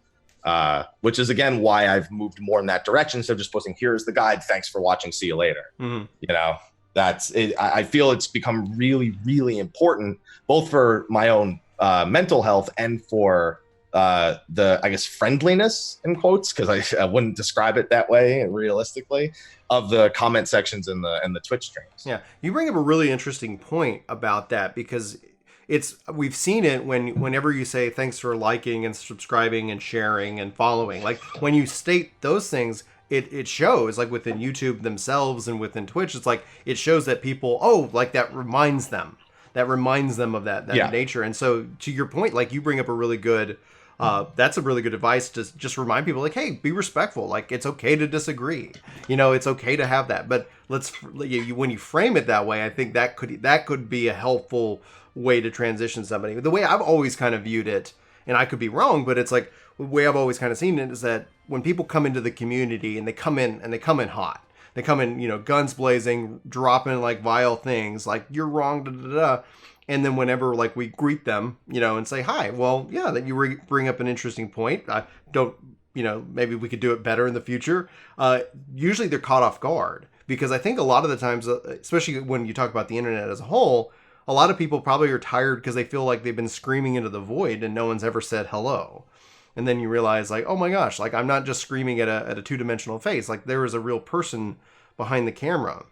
which is, again, why I've moved more in that direction instead of just posting, here's the guide, thanks for watching, see you later. You know, that's it. I feel it's become really, really important, both for my own mental health and for the, I guess, friendliness, in quotes, because I wouldn't describe it that way realistically, of the comment sections in the Twitch streams. Yeah, you bring up a really interesting point about that, because we've seen it whenever you say thanks for liking and subscribing and sharing and following. Like when you state those things, it shows, like within YouTube themselves and within Twitch, it's like it shows that people, like that reminds them of that nature. And so to your point, like you bring up a really good that's a really good advice to just remind people, like, hey, be respectful. Like, it's okay to disagree. You know, it's okay to have that. But when you frame it that way, I think that could be a helpful way to transition somebody. The way I've always kind of viewed it, and I could be wrong, but it's like the way I've always kind of seen it is that when people come into the community and they come in hot, they come in, you know, guns blazing, dropping like vile things, like you're wrong, da da da. And then whenever, like, we greet them, you know, and say, hi, well, yeah, that you bring up an interesting point. I don't, you know, maybe we could do it better in the future. Usually they're caught off guard, because I think a lot of the times, especially when you talk about the internet as a whole, a lot of people probably are tired because they feel like they've been screaming into the void and no one's ever said hello. And then you realize, like, oh my gosh, like, I'm not just screaming at a two-dimensional face. Like, there is a real person behind the camera.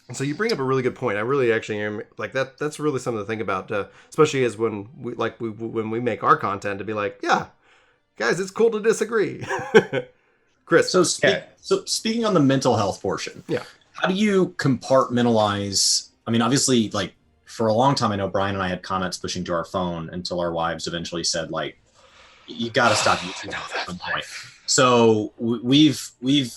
And so you bring up a really good point. I really actually am like that. That's really something to think about, especially as when we make our content, to be like, yeah, guys, it's cool to disagree. Chris. So speaking on the mental health portion, how do you compartmentalize? I mean, obviously, like for a long time, I know Brian and I had comments pushing to our phone until our wives eventually said, like, You got to stop YouTube at some point. So we've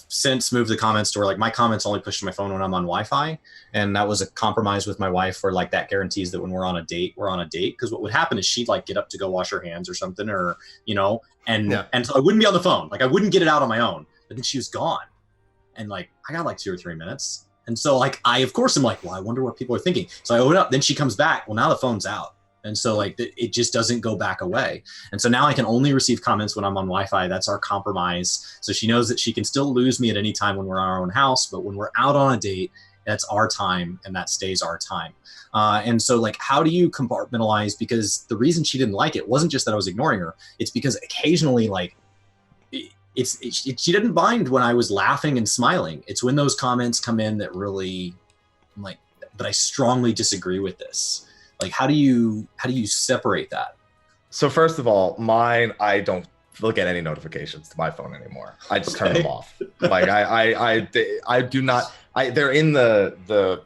since moved the comments to where like my comments only push to my phone when I'm on Wi-Fi, and that was a compromise with my wife where like that guarantees that when we're on a date, we're on a date. Because what would happen is she'd like get up to go wash her hands or something, or and so I wouldn't be on the phone, like I wouldn't get it out on my own. But then she was gone, and like I got like 2 or 3 minutes, and so like I of course am like, well, I wonder what people are thinking. So I open up, then she comes back. Well, now the phone's out. And so like it just doesn't go back away. And so now I can only receive comments when I'm on Wi-Fi. That's our compromise. So she knows that she can still lose me at any time when we're on our own house, but when we're out on a date, that's our time and that stays our time. And so like, how do you compartmentalize? Because the reason she didn't like it wasn't just that I was ignoring her. It's because occasionally like she didn't mind when I was laughing and smiling. It's when those comments come in that really I'm like, but I strongly disagree with this. Like, how do you separate that? So first of all, mine, I don't look at any notifications to my phone anymore. I just turn them off. Like I do not. They're in the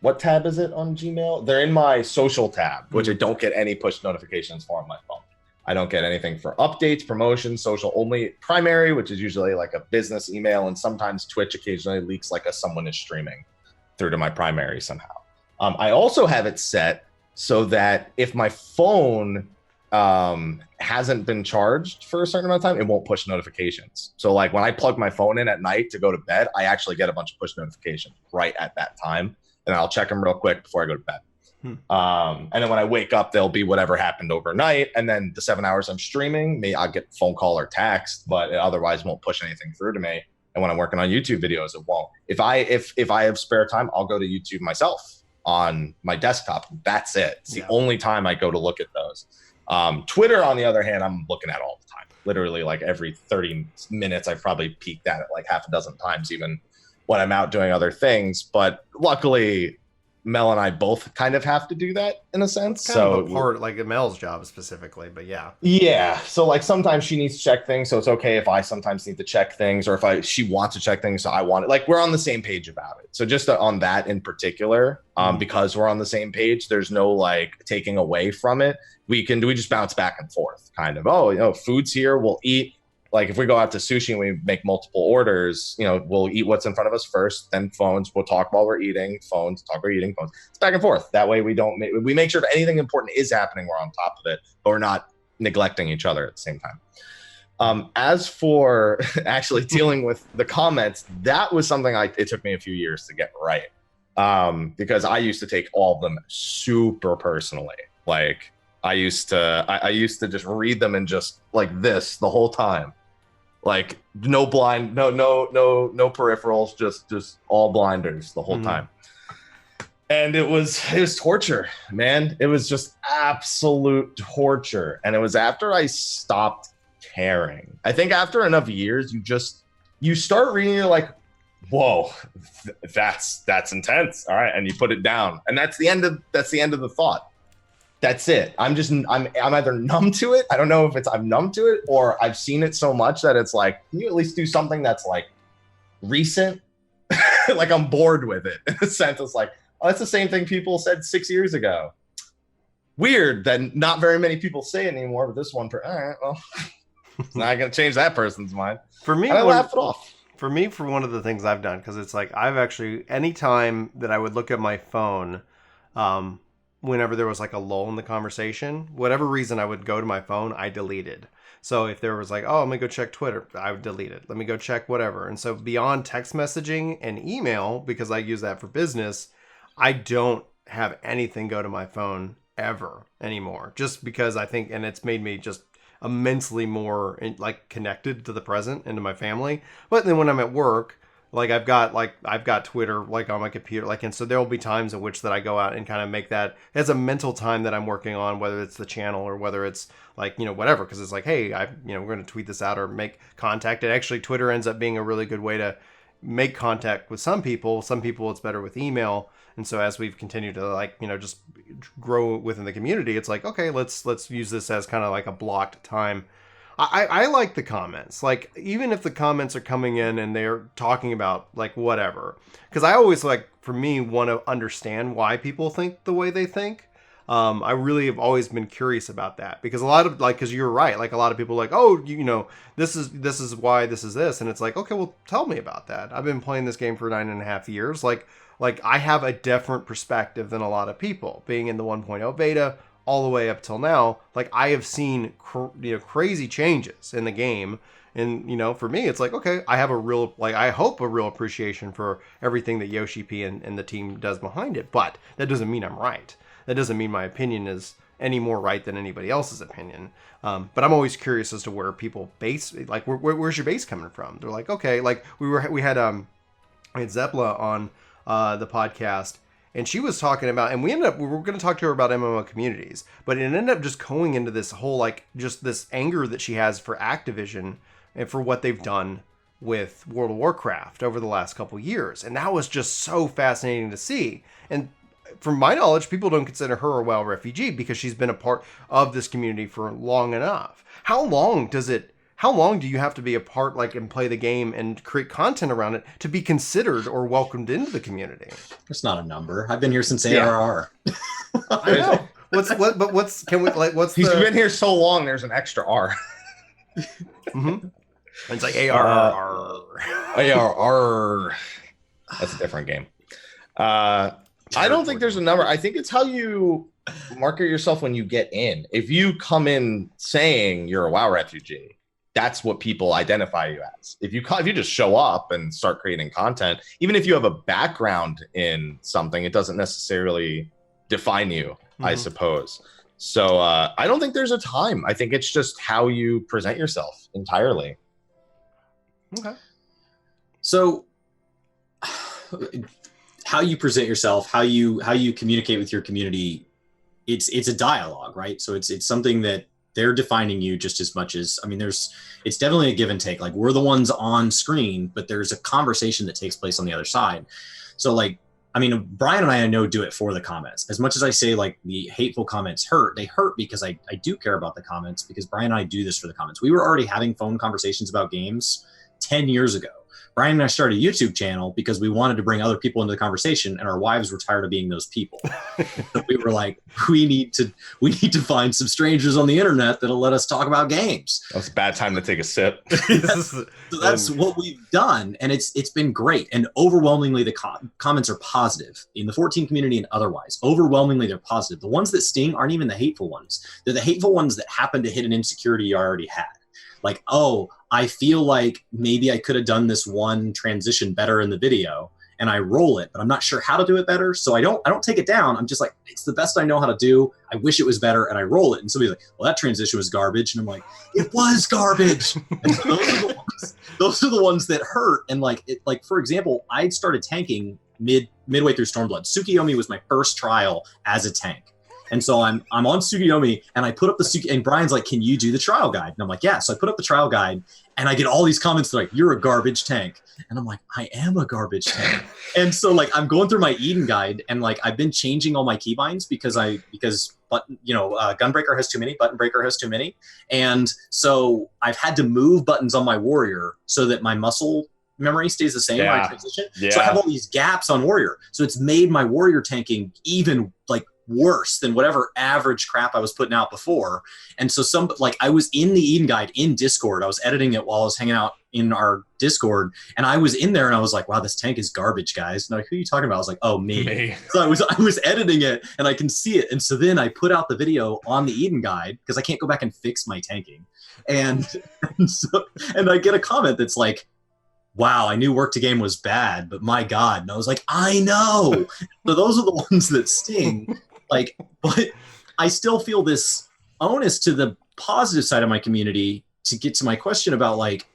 what tab is it on Gmail? They're in my social tab, which I don't get any push notifications for on my phone. I don't get anything for updates, promotions, social only primary, which is usually like a business email, and sometimes Twitch occasionally leaks like someone is streaming through to my primary somehow. I also have it set so that if my phone hasn't been charged for a certain amount of time, it won't push notifications. So like when I plug my phone in at night to go to bed, I actually get a bunch of push notifications right at that time. And I'll check them real quick before I go to bed. And then when I wake up, there'll be whatever happened overnight. And then the 7 hours I'm streaming, I'll get phone call or text, but it otherwise won't push anything through to me. And when I'm working on YouTube videos, it won't. If I have spare time, I'll go to YouTube myself on my desktop. That's it. It's the only time I go to look at those. Twitter, on the other hand, I'm looking at all the time. Literally like every 30 minutes, I've probably peeked at it like half a dozen times, even when I'm out doing other things. But luckily, Mel and I both kind of have to do that in a sense. Kind of a part, like Mel's job specifically, but yeah. Yeah. So like sometimes she needs to check things. So it's okay if I sometimes need to check things, or if she wants to check things. So I want it. Like we're on the same page about it. So just on that in particular, because we're on the same page, there's no like taking away from it. We just bounce back and forth kind of. Oh, food's here. We'll eat. Like if we go out to sushi and we make multiple orders, we'll eat what's in front of us first, then phones. We'll talk while we're eating, phones, talk while we're eating, phones. It's back and forth. That way we make sure if anything important is happening, we're on top of it, but we're not neglecting each other at the same time. As for actually dealing with the comments, that was something it took me a few years to get right. Because I used to take all of them super personally. Like I used to just read them and just like this the whole time. Like no peripherals, just all blinders the whole time. And it was torture, man. It was just absolute torture. And it was after I stopped caring. I think after enough years, you start reading, you're like, whoa, that's intense. All right. And you put it down. And that's the end of the thought. That's it. I'm either numb to it. I don't know if I'm numb to it, or I've seen it so much that it's like, can you at least do something that's like recent? Like I'm bored with it in a sense. It's like, oh, that's the same thing people said 6 years ago. Weird that not very many people say it anymore, but this one, all right, well, it's not going to change that person's mind. For me, I laugh it off. For me, for one of the things I've done, because it's like I've actually, anytime that I would look at my phone, whenever there was like a lull in the conversation, whatever reason I would go to my phone, I deleted. So if there was like, oh, let me go check Twitter, I would delete it. Let me go check whatever. And so beyond text messaging and email, because I use that for business, I don't have anything go to my phone ever anymore. Just because I think, and it's made me just immensely more like connected to the present and to my family. But then when I'm at work, like I've got Twitter like on my computer, like, and so there will be times in which that I go out and kind of make that as a mental time that I'm working on, whether it's the channel or whether it's like, whatever, because it's like, hey, we're going to tweet this out or make contact. And actually Twitter ends up being a really good way to make contact with some people. Some people it's better with email. And so as we've continued to like, just grow within the community, it's like, okay, let's use this as kind of like a blocked time. I like the comments, like even if the comments are coming in and they're talking about like whatever, because I always like, for me, want to understand why people think the way they think. I really have always been curious about that, because a lot of, like, because you're right, like a lot of people are like, oh, this is why this is this, and it's like, okay, well, tell me about that. I've been playing this game for 9.5 years. Like I have a different perspective than a lot of people, being in the 1.0 beta all the way up till now. Like, I have seen crazy changes in the game. And, for me, it's like, okay, I have I hope a real appreciation for everything that Yoshi P and the team does behind it. But that doesn't mean I'm right. That doesn't mean my opinion is any more right than anybody else's opinion. But I'm always curious as to where people base, like, where's your base coming from? They're like, okay, like we had Zepla on the podcast, and she was talking about, and we were going to talk to her about MMO communities, but it ended up just going into this whole, like, just this anger that she has for Activision and for what they've done with World of Warcraft over the last couple years. And that was just so fascinating to see. And from my knowledge, people don't consider her a WoW refugee because she's been a part of this community for long enough. How long do you have to be a part, like, and play the game and create content around it to be considered or welcomed into the community? It's not a number. I've been here since ARR. I know. What's He's been here so long, there's an extra R. Mm-hmm. It's like ARR. ARR. That's a different game. I don't think there's a number. I think it's how you market yourself when you get in. If you come in saying you're a WoW refugee, that's what people identify you as. If you just show up and start creating content, even if you have a background in something, it doesn't necessarily define you, I suppose. So I don't think there's a time. I think it's just how you present yourself entirely. Okay. So how you present yourself, how you communicate with your community, it's a dialogue, right? So it's something that they're defining you just as much as, I mean, it's definitely a give and take. Like, we're the ones on screen, but there's a conversation that takes place on the other side. So, like, I mean, Brian and I know do it for the comments. As much as I say, like, the hateful comments hurt, they hurt because I do care about the comments, because Brian and I do this for the comments. We were already having phone conversations about games 10 years ago. Brian and I started a YouTube channel because we wanted to bring other people into the conversation, and our wives were tired of being those people. So we were like, we need to find some strangers on the internet that'll let us talk about games. That's a bad time to take a sip. So that's what we've done, and it's been great. And overwhelmingly, the comments are positive in the 14 community and otherwise. Overwhelmingly, they're positive. The ones that sting aren't even the hateful ones. They're the hateful ones that happen to hit an insecurity you already had. Like, oh, I feel like maybe I could have done this one transition better in the video, and I roll it, but I'm not sure how to do it better. So I don't take it down. I'm just like, it's the best I know how to do. I wish it was better, and I roll it. And somebody's like, well, that transition was garbage. And I'm like, it was garbage. And so those are the ones that hurt. And like, for example, I started tanking midway through Stormblood. Tsukiyomi was my first trial as a tank. And so I'm on Tsukiyomi, and I put up and Brian's like, can you do the trial guide? And I'm like, yeah. So I put up the trial guide, and I get all these comments like, you're a garbage tank. And I'm like, I am a garbage tank. And so, like, I'm going through my Eden guide, and like, I've been changing all my keybinds because Gunbreaker has too many, Button Breaker has too many. And so I've had to move buttons on my warrior so that my muscle memory stays the same when I transition. Yeah. So I have all these gaps on warrior. So it's made my warrior tanking even like worse than whatever average crap I was putting out before. And so I was in the Eden guide in Discord. I was editing it while I was hanging out in our Discord, and I was in there and I was like, wow, this tank is garbage, guys. And like, who are you talking about? I was like, oh, me. So I was editing it, and I can see it. And so then I put out the video on the Eden guide because I can't go back and fix my tanking. And I get a comment that's like, wow, I knew Work to Game was bad, but my God. And I was like, I know. So those are the ones that sting. Like, but I still feel this onus to the positive side of my community to get to my question about, like,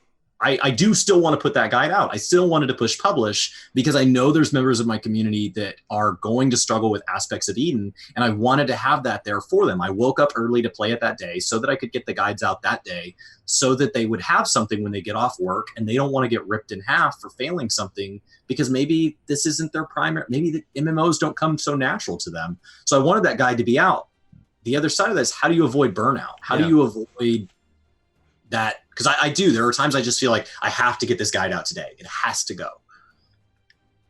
I do still want to put that guide out. I still wanted to push publish because I know there's members of my community that are going to struggle with aspects of Eden, and I wanted to have that there for them. I woke up early to play it that day so that I could get the guides out that day so that they would have something when they get off work, and they don't want to get ripped in half for failing something because maybe this isn't their primary, maybe the MMOs don't come so natural to them. So I wanted that guide to be out. The other side of this, how do you avoid burnout? How do you avoid that? Because I do. There are times I just feel like I have to get this guide out today. It has to go.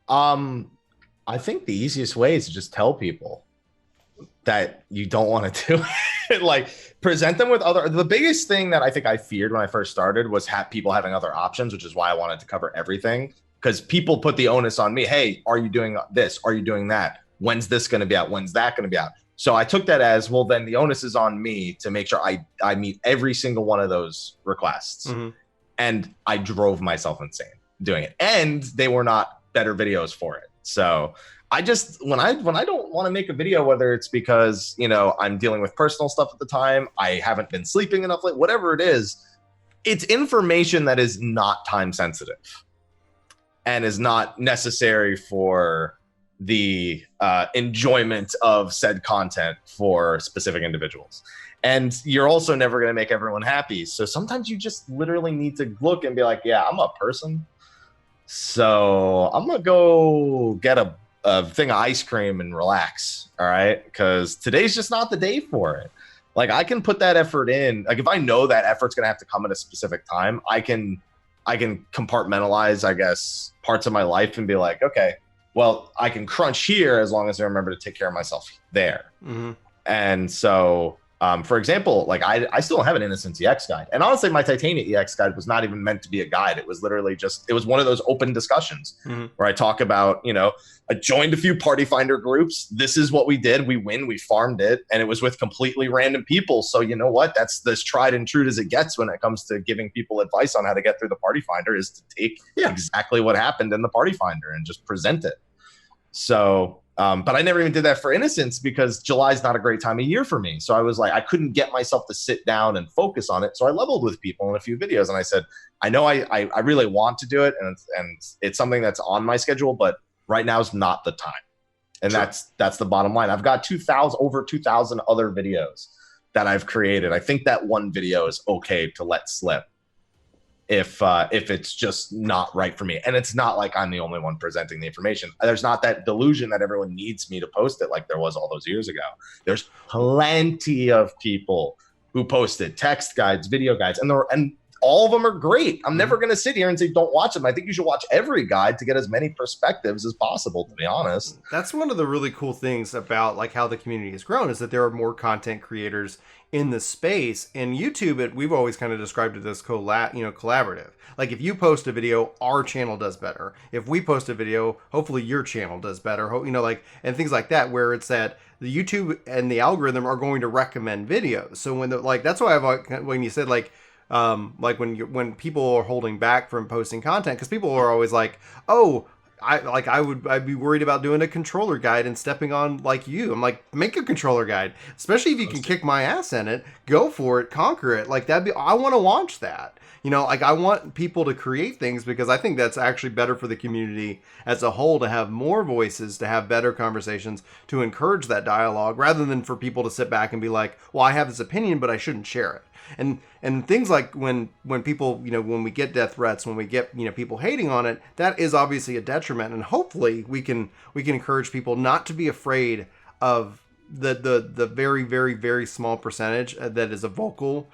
I think the easiest way is to just tell people. that you don't want to do it. Like, present them with other. The biggest thing that I think I feared when I first started was people having other options, which is why I wanted to cover everything, because people put the onus on me. Hey, are you doing this? Are you doing that? When's this going to be out? When's that going to be out? So I took that as, well, then the onus is on me to make sure I meet every single one of those requests. Mm-hmm. And I drove myself insane doing it. And they were not better videos for it. So I just, when I don't want to make a video, whether it's because, you know, I'm dealing with personal stuff at the time, I haven't been sleeping enough late, whatever it is, it's information that is not time sensitive and is not necessary for the enjoyment of said content for specific individuals. And you're also never going to make everyone happy. So sometimes you just literally need to look and be like, yeah, I'm a person. So I'm going to go get a thing of ice cream and relax. All right. Because today's just not the day for it. Like, I can put that effort in. Like, if I know that effort's going to have to come at a specific time, I can compartmentalize, I guess, parts of my life and be like, okay, well, I can crunch here as long as I remember to take care of myself there. Mm-hmm. And so, for example, like I still don't have an Innocence EX guide. And honestly, my Titania EX guide was not even meant to be a guide. It was literally it was one of those open discussions where I talk about, you know, I joined a few party finder groups. This is what we did. We farmed it. And it was with completely random people. So you know what? That's as tried and true as it gets when it comes to giving people advice on how to get through the party finder, is to take exactly what happened in the party finder and just present it. So, but I never even did that for Innocence because July's not a great time of year for me. So I was like, I couldn't get myself to sit down and focus on it. So I leveled with people in a few videos and I said, I know I really want to do it. And it's something that's on my schedule, but right now is not the time. And sure. That's the bottom line. I've got over 2,000 other videos that I've created. I think that one video is okay to let slip if it's just not right for me. And it's not like I'm the only one presenting the information. There's not that delusion that everyone needs me to post it like there was all those years ago. There's plenty of people who posted text guides, video guides, and all of them are great. I'm never going to sit here and say, don't watch them. I think you should watch every guide to get as many perspectives as possible, to be honest. That's one of the really cool things about like how the community has grown, is that there are more content creators in the space. And YouTube, we've always kind of described it as collaborative. Like, if you post a video, our channel does better. If we post a video, hopefully your channel does better. You know, like, and things like that, where it's that the YouTube and the algorithm are going to recommend videos. So that's why when you said like when people are holding back from posting content, because people are always like, oh, I'd be worried about doing a controller guide and stepping on like you. I'm like, make a controller guide, especially if you can kick my ass in it. Go for it, conquer it. Like, I want to watch that. You know, like, I want people to create things because I think that's actually better for the community as a whole, to have more voices, to have better conversations, to encourage that dialogue, rather than for people to sit back and be like, well, I have this opinion, but I shouldn't share it. And things like when people, you know, when we get death threats, when we get, you know, people hating on it, that is obviously a detriment. And hopefully we can encourage people not to be afraid of the very, very, very small percentage that is a vocal,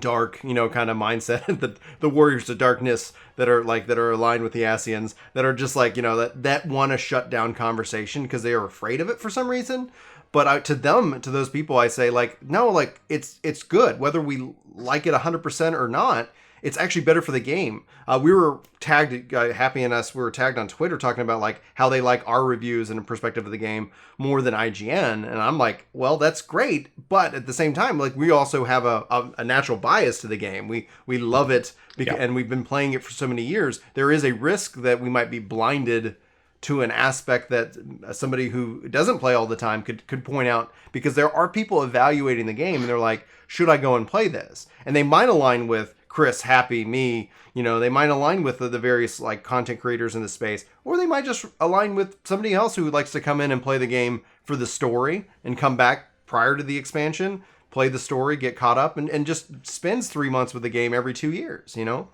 dark, you know, kind of mindset, the warriors of darkness that are aligned with the Asians, that are just like, you know, that want to shut down conversation because they are afraid of it for some reason. But to those people, I say, like, no, like, it's good. Whether we like it 100% or not, it's actually better for the game. We were tagged, Happy and us, we were tagged on Twitter talking about, like, how they like our reviews and perspective of the game more than IGN. And I'm like, well, that's great. But at the same time, like, we also have a natural bias to the game. We love it, and we've been playing it for so many years. There is a risk that we might be blinded to an aspect that somebody who doesn't play all the time could point out, because there are people evaluating the game and they're like, should I go and play this? And they might align with Chris, Happy, me, you know, they might align with the various like content creators in the space, or they might just align with somebody else who likes to come in and play the game for the story and come back prior to the expansion, play the story, get caught up, and just spends 3 months with the game every 2 years, you know?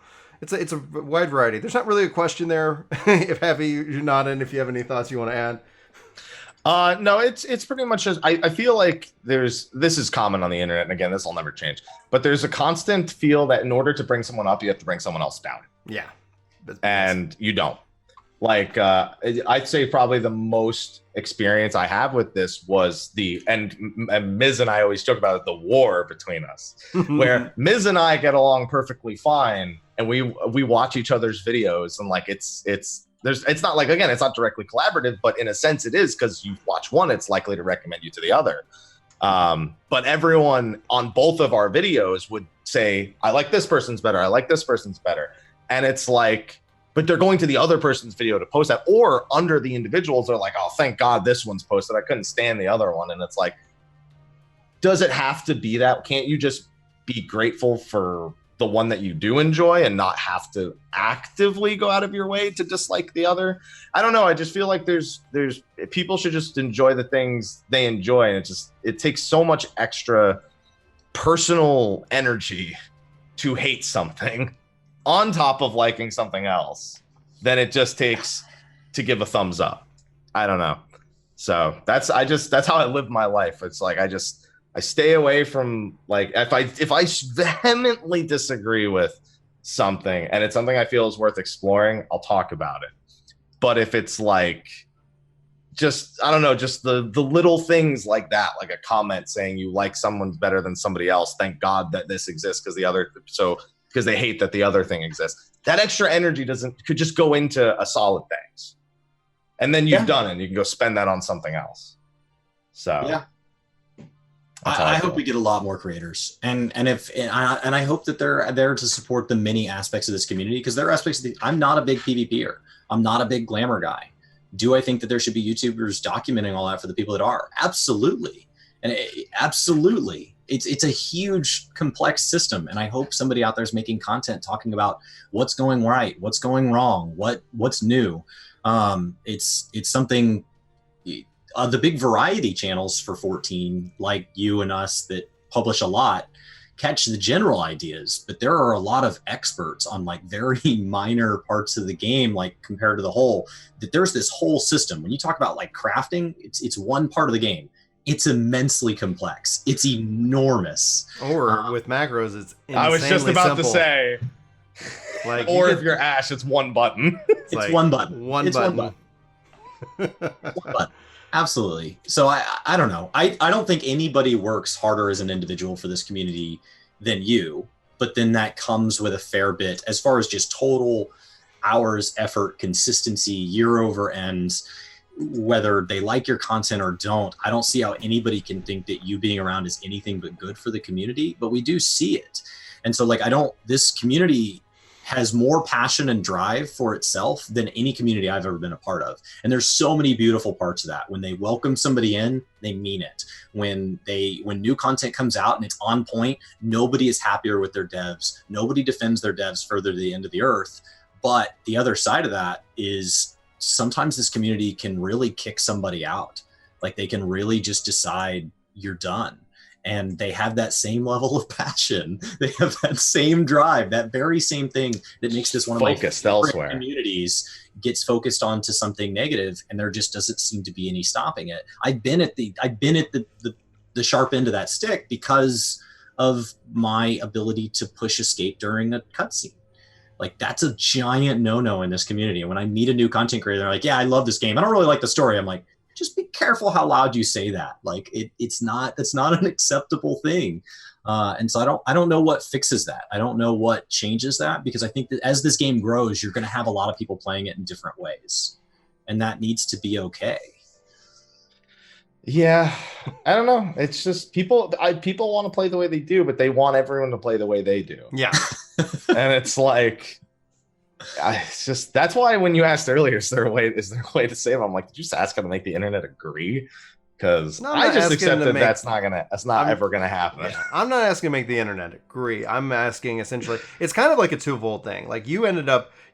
It's a wide variety. There's not really a question there. If Happy, you're nodding, if you have any thoughts you want to add. No, it's pretty much just, I feel like this is common on the internet, and again, this will never change, but there's a constant feel that in order to bring someone up, you have to bring someone else down. Yeah. And you don't. Like I'd say probably the most experience I have with this was and Miz and I always joke about it, the war between us, where Miz and I get along perfectly fine, and we watch each other's videos, and like it's not like, again, it's not directly collaborative, but in a sense it is, because you watch one, it's likely to recommend you to the other. But everyone on both of our videos would say, I like this person's better, I like this person's better, and it's like, but they're going to the other person's video to post that, or under the individuals, they're like, oh, thank God this one's posted, I couldn't stand the other one. And it's like, does it have to be that? Can't you just be grateful for the one that you do enjoy and not have to actively go out of your way to dislike the other? I don't know. I just feel like there's people should just enjoy the things they enjoy. And it takes so much extra personal energy to hate something on top of liking something else than it just takes to give a thumbs up. I don't know. So that's how I live my life. It's like, I stay away from, like, if I vehemently disagree with something and it's something I feel is worth exploring, I'll talk about it. But if it's like, just, I don't know, just the little things like that, like a comment saying you like someone's better than somebody else, thank God that this exists because they hate that the other thing exists. That extra energy could just go into a solid things. And then you've done it, and you can go spend that on something else. So yeah. I hope we get a lot more creators, and I hope that they're there to support the many aspects of this community, because there are aspects of I'm not a big PvPer. I'm not a big glamour guy. Do I think that there should be YouTubers documenting all that for the people that are? Absolutely. Absolutely. It's a huge, complex system, and I hope somebody out there is making content talking about what's going right, what's going wrong, what's new. It's something. The big variety channels for 14, like you and us, that publish a lot, catch the general ideas, but there are a lot of experts on like very minor parts of the game, like compared to the whole, that there's this whole system. When you talk about like crafting, it's one part of the game. It's immensely complex. It's enormous. Or with macros, it's insanely I was just about simple. to say, like, or if you're Ash, it's one button. It's like one button. One button. One button. Absolutely. So I don't know. I don't think anybody works harder as an individual for this community than you, but then that comes with a fair bit as far as just total hours, effort, consistency, year over ends, whether they like your content or don't. I don't see how anybody can think that you being around is anything but good for the community, but we do see it. And so like, this community has more passion and drive for itself than any community I've ever been a part of. And there's so many beautiful parts of that. When they welcome somebody in, they mean it. When new content comes out and it's on point, nobody is happier with their devs. Nobody defends their devs further to the end of the earth. But the other side of that is sometimes this community can really kick somebody out. Like they can really just decide you're done. And they have that same level of passion. They have that same drive, that very same thing that makes this one of my favorite communities gets focused onto something negative, and there just doesn't seem to be any stopping it. I've been at the sharp end of that stick because of my ability to push escape during a cutscene. Like that's a giant no-no in this community. And when I meet a new content creator, they're like, yeah, I love this game, I don't really like the story. I'm like, just be careful how loud you say that. Like that's not an acceptable thing. And so I don't know what fixes that. I don't know what changes that, because I think that as this game grows, you're going to have a lot of people playing it in different ways, and that needs to be okay. Yeah, I don't know. It's just people want to play the way they do, but they want everyone to play the way they do. Yeah. And it's like, it's just, that's why when you asked earlier, is there a way to save? I'm like, did you just ask how to make the internet agree? Because I just accepted that's not ever gonna happen. Yeah, I'm not asking to make the internet agree. I'm asking essentially, it's kind of like a twofold thing. Like you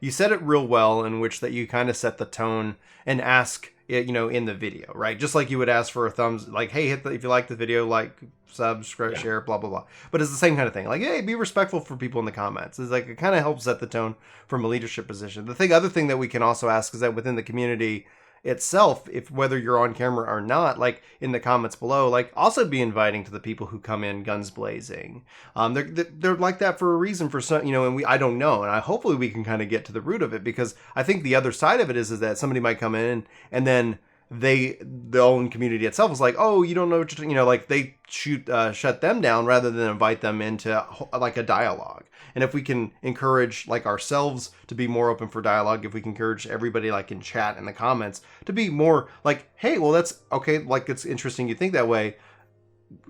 said it real well, in which that you kind of set the tone and ask it, in the video, right? Just like you would ask for a thumbs, like, hey, if you like the video, like, subscribe, share, blah, blah, blah. But it's the same kind of thing. Like, hey, be respectful for people in the comments. It's like, it kind of helps set the tone from a leadership position. The other thing that we can also ask is that within the community, itself, if whether you're on camera or not, like in the comments below, like also be inviting to the people who come in guns blazing. They're like that for a reason, for some, and I don't know, and hopefully we can kind of get to the root of it, because I think the other side of it is that somebody might come in and then the own community itself is like, oh, you don't know what you're, like they shut them down rather than invite them into like a dialogue. And if we can encourage like ourselves to be more open for dialogue, if we can encourage everybody like in chat and the comments to be more like, hey, well, that's okay, like it's interesting you think that way,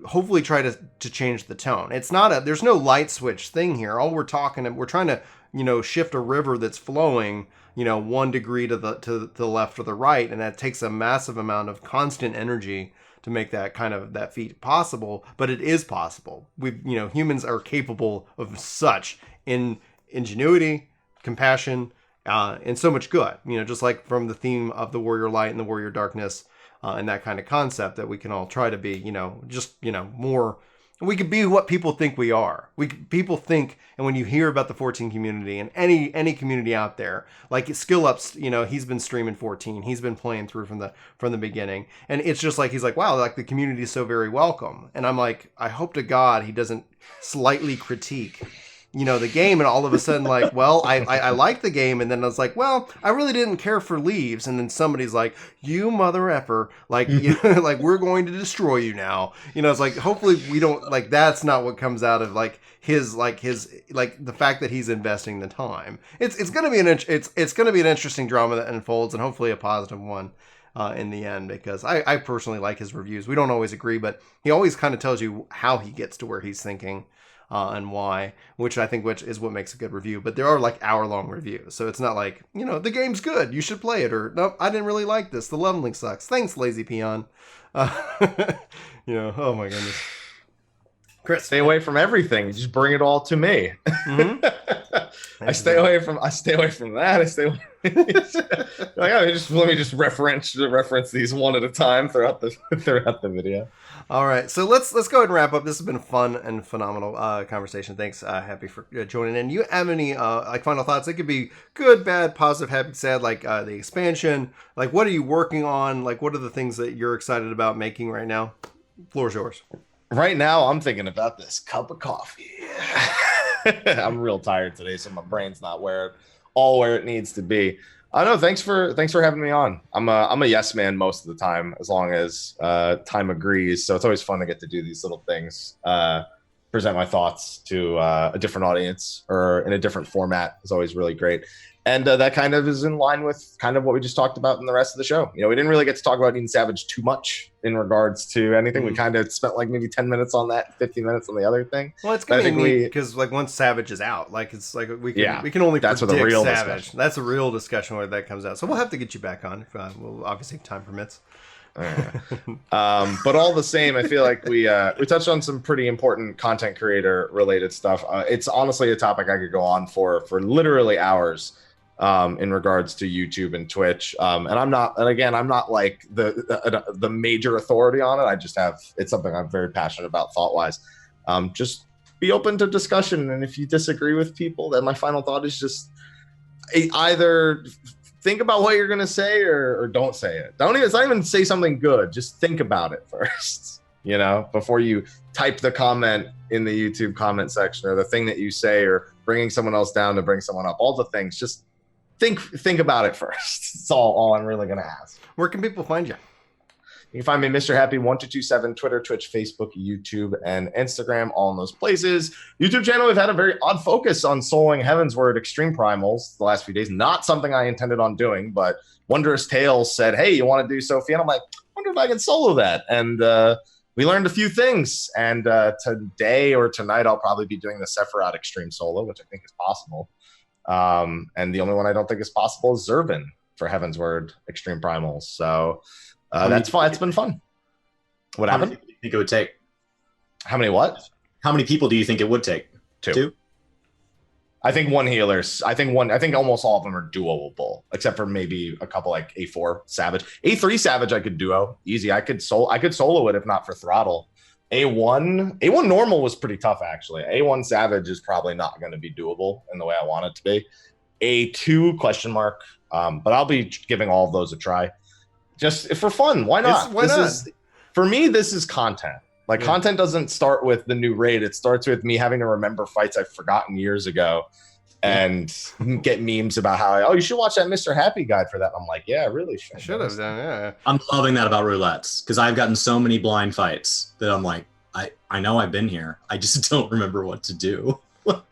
hopefully try to change the tone. It's not there's no light switch thing here. All we're trying to shift a river that's flowing 1 degree to the left or the right, and that takes a massive amount of constant energy to make that feat possible. But it is possible. Humans are capable of such in ingenuity, compassion, and so much good. Just like from the theme of the warrior light and the warrior darkness, and that kind of concept, that we can all try to be more. We could be what people think we are. People think, and when you hear about the 14 community and any community out there, like Skill Up's, he's been streaming 14. He's been playing through from the beginning, and it's just like he's like, wow, like the community is so very welcome. And I'm like, I hope to God he doesn't slightly critique the game, and all of a sudden like, well, I like the game, and then I was like, well, I really didn't care for Leaves, and then somebody's like, you mother effer, like like we're going to destroy you now. It's like, hopefully we don't, like, that's not what comes out of his the fact that he's investing the time. It's gonna be it's gonna be an interesting drama that unfolds, and hopefully a positive one in the end, because I personally like his reviews. We don't always agree, but he always kind of tells you how he gets to where he's thinking. And why, which is what makes a good review. But there are like hour-long reviews, so it's not like, the game's good, you should play it, or nope, I didn't really like this, the leveling sucks, thanks lazy peon. Oh my goodness. Chris, stay away from everything, just bring it all to me. Mm-hmm. I stay away from that. I stay away. Let me just reference these one at a time throughout the video. All right, so let's go ahead and wrap up. This has been a fun and phenomenal conversation. Thanks, Happy, for joining in. You have any final thoughts? It could be good, bad, positive, happy, sad, like the expansion. Like, what are you working on? Like, what are the things that you're excited about making right now? Floor's yours. Right now, I'm thinking about this cup of coffee. I'm real tired today, so my brain's not where it needs to be. No, thanks for having me on. I'm a yes man most of the time, as long as time agrees. So it's always fun to get to do these little things, present my thoughts to a different audience or in a different format is always really great. And that kind of is in line with kind of what we just talked about in the rest of the show. We didn't really get to talk about Eden Savage too much in regards to anything. We kind of spent like maybe 10 minutes on that, 15 minutes on the other thing. Well, it's going to be neat because like once Savage is out, like it's like we can only that's predict the real Savage. Discussion. That's a real discussion where that comes out. So we'll have to get you back on if obviously if time permits. But all the same, I feel like we touched on some pretty important content creator related stuff. It's honestly a topic I could go on for literally hours. In regards to YouTube and Twitch, and I'm not like the major authority on it. I just it's something I'm very passionate about thought wise. Just be open to discussion, and if you disagree with people, then my final thought is just either think about what you're gonna say or don't say it. It's not even say something good. Just think about it first, before you type the comment in the YouTube comment section or the thing that you say or bringing someone else down to bring someone up. All the things, just think about it first. It's all I'm really gonna ask. Where can people find you? You can find me MrHappy1227, Twitter, Twitch, Facebook, YouTube, and Instagram, all in those places. YouTube channel, we've had a very odd focus on soloing Heavensward Extreme Primals the last few days. Not something I intended on doing, but Wondrous Tales said, hey, you want to do Sophie? And I'm like, I wonder if I can solo that. And we learned a few things. And today or tonight, I'll probably be doing the Sephiroth Extreme solo, which I think is possible. And the only one I don't think is possible is Zervin for Heavensward Extreme Primals. So that's fun. It's been fun. What happened? How many do you think it would take? How many what? How many people do you think it would take? Two? I think one healer. I think almost all of them are duoable, except for maybe a couple like A4 Savage. A3 Savage I could duo. Easy. I could solo it if not for throttle. A1 normal was pretty tough actually. A1 Savage is probably not going to be doable in the way I want it to be. A2 question mark. But I'll be giving all of those a try. just for fun. Why not? Why not? For me, this is content. Like, content doesn't start with the new raid. It starts with me having to remember fights I've forgotten years ago and get memes about how, you should watch that MrHappy guide for that. I'm like, yeah, I really should. Should have done, yeah. I'm loving that about roulettes because I've gotten so many blind fights that I'm like, I know I've been here. I just don't remember what to do. Well,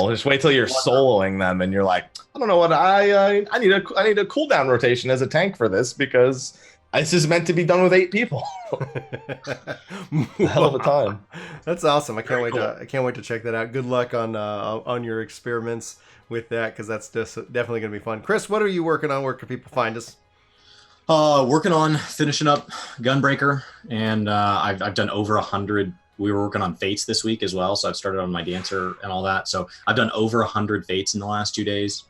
just wait till you're soloing them and you're like, I don't know what I need a cooldown rotation as a tank for this because this is meant to be done with 8 people. Hell of a time. That's awesome. I can't wait to check that out. Good luck on your experiments with that because that's definitely going to be fun. Chris, what are you working on? Where can people find us? Working on finishing up Gunbreaker, and I've done over 100. We were working on Fates this week as well, so I've started on my Dancer and all that. So I've done over 100 Fates in the last 2 days,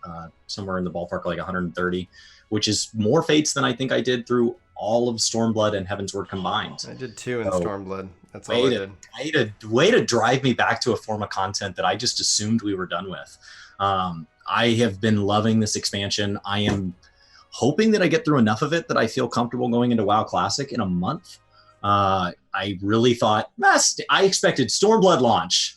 somewhere in the ballpark of like 130, which is more Fates than I think I did through all of Stormblood and Heavensward combined. I did 2 in Stormblood. That's all I did. Way to drive me back to a form of content that I just assumed we were done with. I have been loving this expansion. I am hoping that I get through enough of it that I feel comfortable going into WoW Classic in a month. I really thought, I expected Stormblood launch.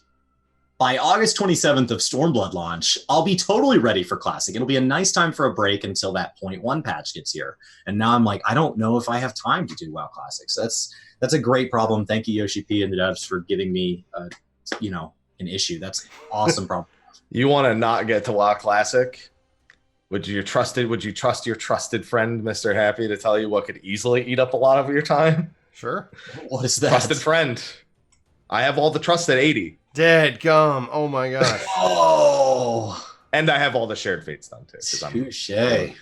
By August 27th of Stormblood launch, I'll be totally ready for Classic. It'll be a nice time for a break until that 0.1 patch gets here. And now I'm like, I don't know if I have time to do WoW Classic. So that's a great problem. Thank you, Yoshi P and the devs, for giving me, an issue. That's an awesome problem. You want to not get to WoW Classic? Would you trust your trusted friend, MrHappy, to tell you what could easily eat up a lot of your time? Sure. What is that? Trusted friend. I have all the trust at 80. Dead gum. Oh my gosh. Oh. And I have all the shared fates done too. Touche. Dead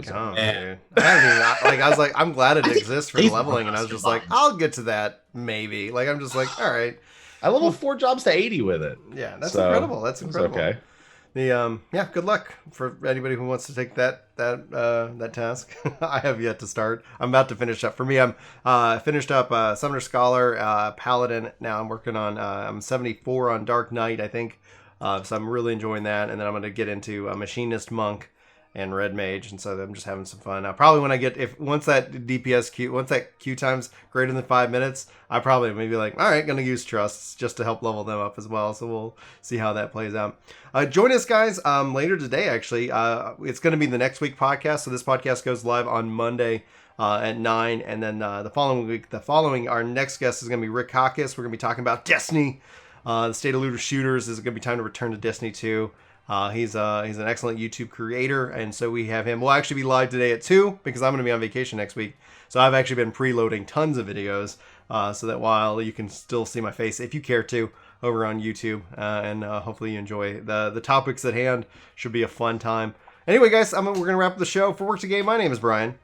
gum, dude. I was like, I'm glad it exists for the leveling, and I was just like, I'll get to that maybe. Like, I'm just like, all right. I leveled 4 jobs to 80 with it. Yeah, that's incredible. That's incredible. Okay. Good luck for anybody who wants to take that task. I have yet to start. I'm about to finish up. For me, I'm finished up Summoner Scholar, Paladin. Now I'm working on I'm 74 on Dark Knight, I think. So I'm really enjoying that, and then I'm going to get into Machinist Monk and Red Mage, and so I'm just having some fun. Probably when once that queue time's greater than 5 minutes, I probably maybe like, all right, gonna use trusts just to help level them up as well. So we'll see how that plays out. Join us, guys, later today. Actually, it's going to be the next week podcast. So this podcast goes live on Monday at 9, and then the following week, our next guest is going to be Rick Hawkes. We're going to be talking about Destiny. The state of looter shooters. Is going to be time to return to Destiny 2. He's an excellent YouTube creator, and so we have him. We'll actually be live today at 2 because I'm going to be on vacation next week. So I've actually been preloading tons of videos so that while you can still see my face, if you care to, over on YouTube, and hopefully you enjoy the topics at hand. Should be a fun time. Anyway, guys, we're going to wrap up the show. For Work to Game, my name is Brian.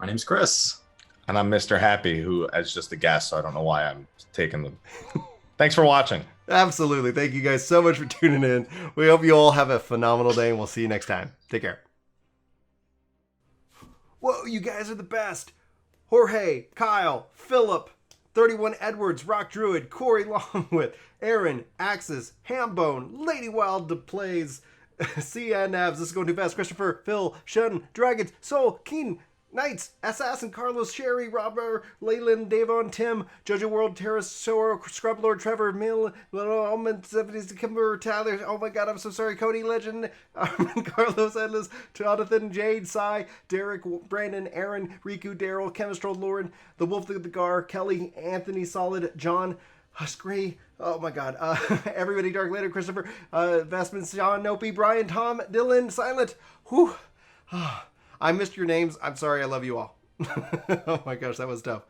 My name's Chris. And I'm MrHappy, who is just a guest, so I don't know why I'm taking the... Thanks for watching. Absolutely. Thank you guys so much for tuning in. We hope you all have a phenomenal day, and we'll see you next time. Take care. Whoa, you guys are the best. Jorge, Kyle, Philip, 31 Edwards, Rock Druid, Corey Longwith, Aaron, Axis, Hambone, Lady Wild Plays, CN Navs, this is going too fast, Christopher, Phil, Shun, Dragons, Soul, Keen, Knights, Assassin, Carlos, Sherry, Robert, Leyland, Davon, Tim, Jojo World, Terrace, Sora, Scrub Lord, Trevor, Mill, Almond, 70s, Kimber, Tyler, oh my god, I'm so sorry, Cody, Legend, Armin, Carlos, Endless, Jonathan, Jade, Sai, Derek, Brandon, Aaron, Riku, Daryl, Chemistro, Lauren, The Wolf, the Gar, Kelly, Anthony, Solid, John, Husky, oh my god, everybody, Dark Later, Christopher, Vestments, John, Nopi, Brian, Tom, Dylan, Silent, whew, I missed your names. I'm sorry. I love you all. Oh my gosh, that was tough.